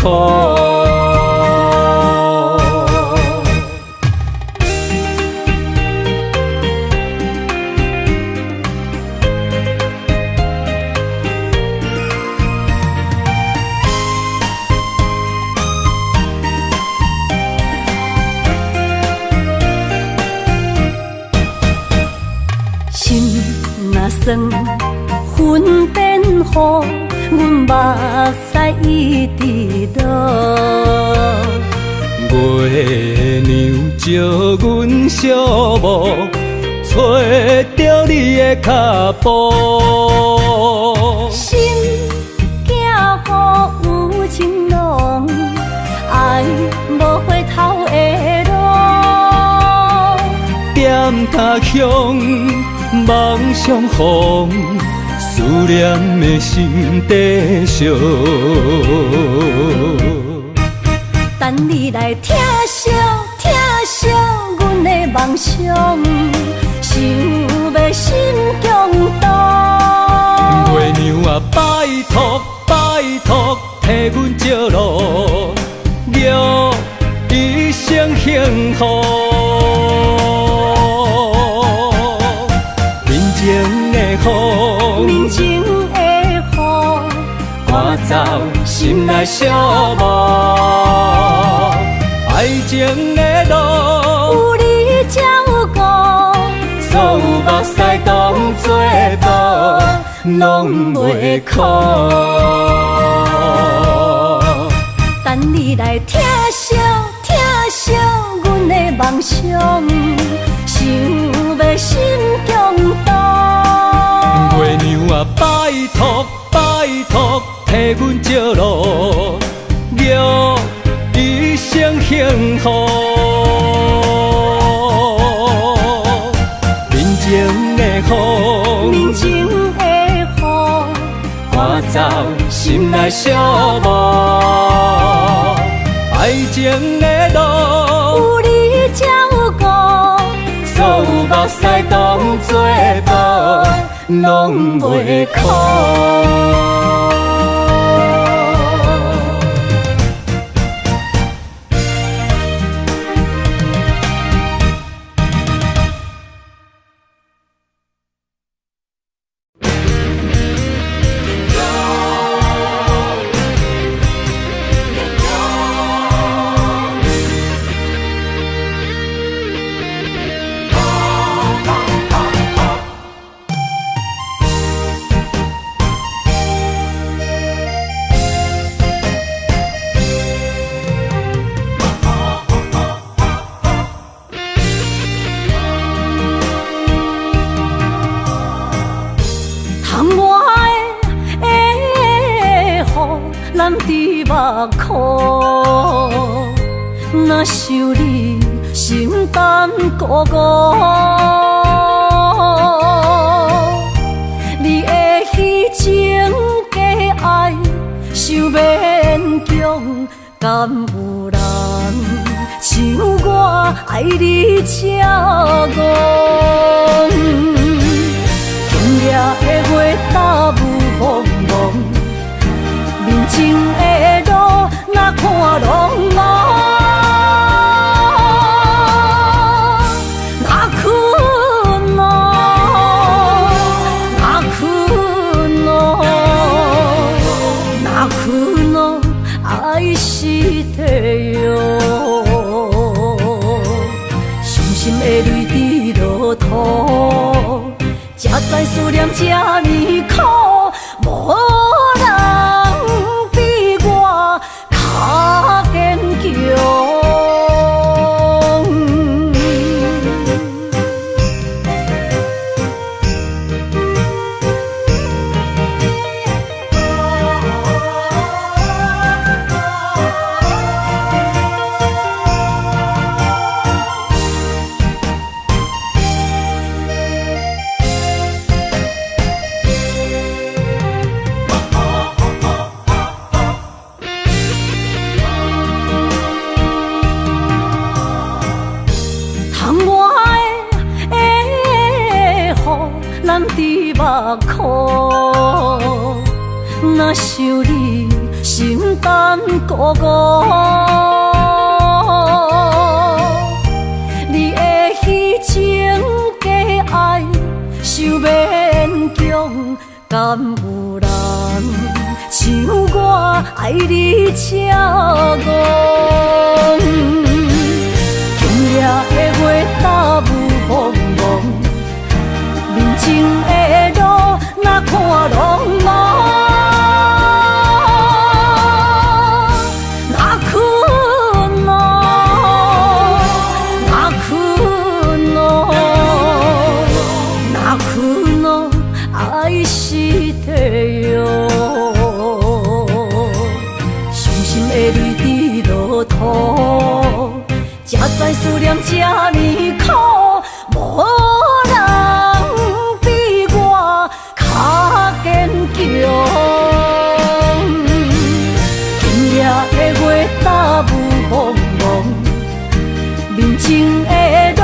算云变雨，阮目屎一直落。月娘照阮小墓，找着你的脚步。心行雨有情浓，爱无回头的路。点他乡，梦相逢，思念的心底烧。等你来疼惜疼惜阮的梦想，想要心强大。月娘啊，拜托拜托，替阮照路，祝一生幸福。人情的雨，人情的雨，赶走心内小无。爱情的路，有你才有我，所有目屎当作宝，拢袂苦。等你来疼惜疼惜阮的梦想，想要心强大。月娘啊，拜托拜托，替阮照路，祝一生幸福。人情的雨，人情的雨，赶走心内小无。爱情的路，有你才有我，所有目屎当作宝，拢袂苦。难伫目眶，若想你心肝孤孤。你的虚情假爱，想勉强，敢有人像我爱你这戆？今夜的月打雾蒙蒙。人情的路，哪看拢无，哪困哦，哪困哦，哪困哦，爱是地哟。伤心的泪滴落土，才知思念这呢苦，无人。较坚强。难伫目眶，若想你心肝孤孤。你的虚情假爱，想勉强，敢有人像我爱你这戆？今夜的月打雾蒙蒙。人情的路。落土，才知思念这呢苦，无人比我较坚强。今夜的月打雾蒙蒙，面前的路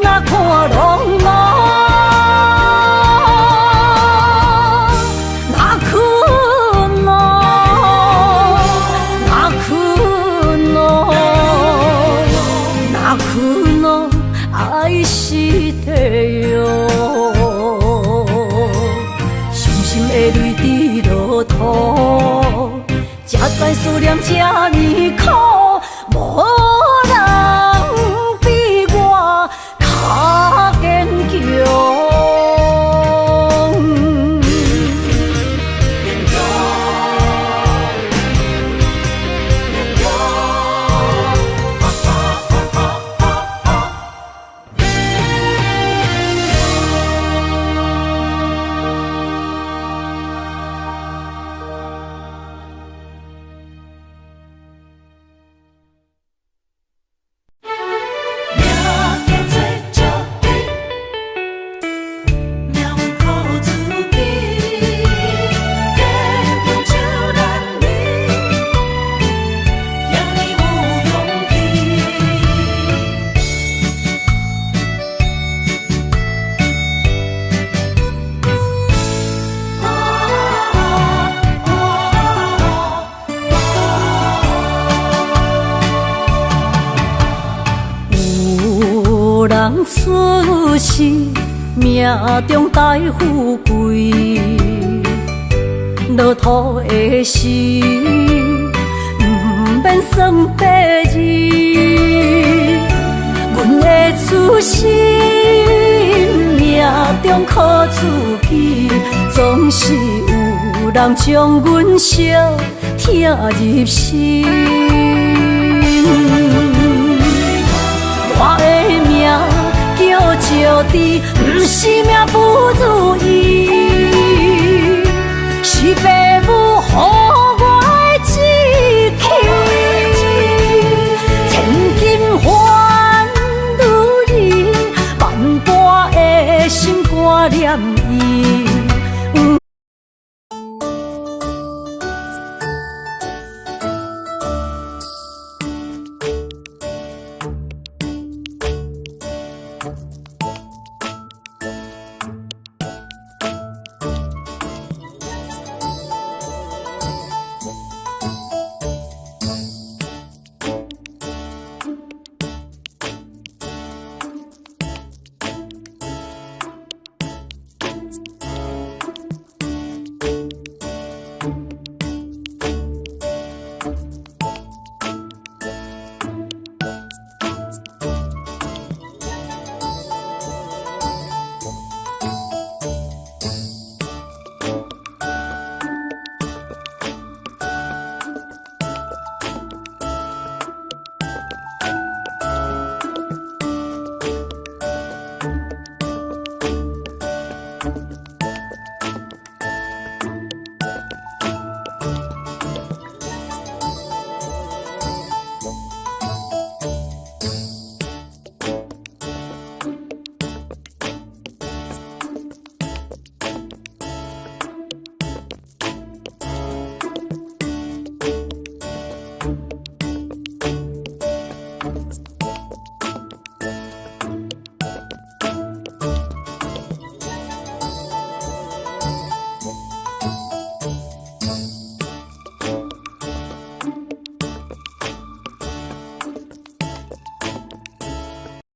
哪看拢茫。爱是地哟，伤心的泪滴落土，才知思念这呢苦，无人比我较坚强。人出世，命中带富贵，落土的时，不免算白字。阮的出身，命中靠自己，总是有人将阮惜听入心。我的命叫石地，不是命不如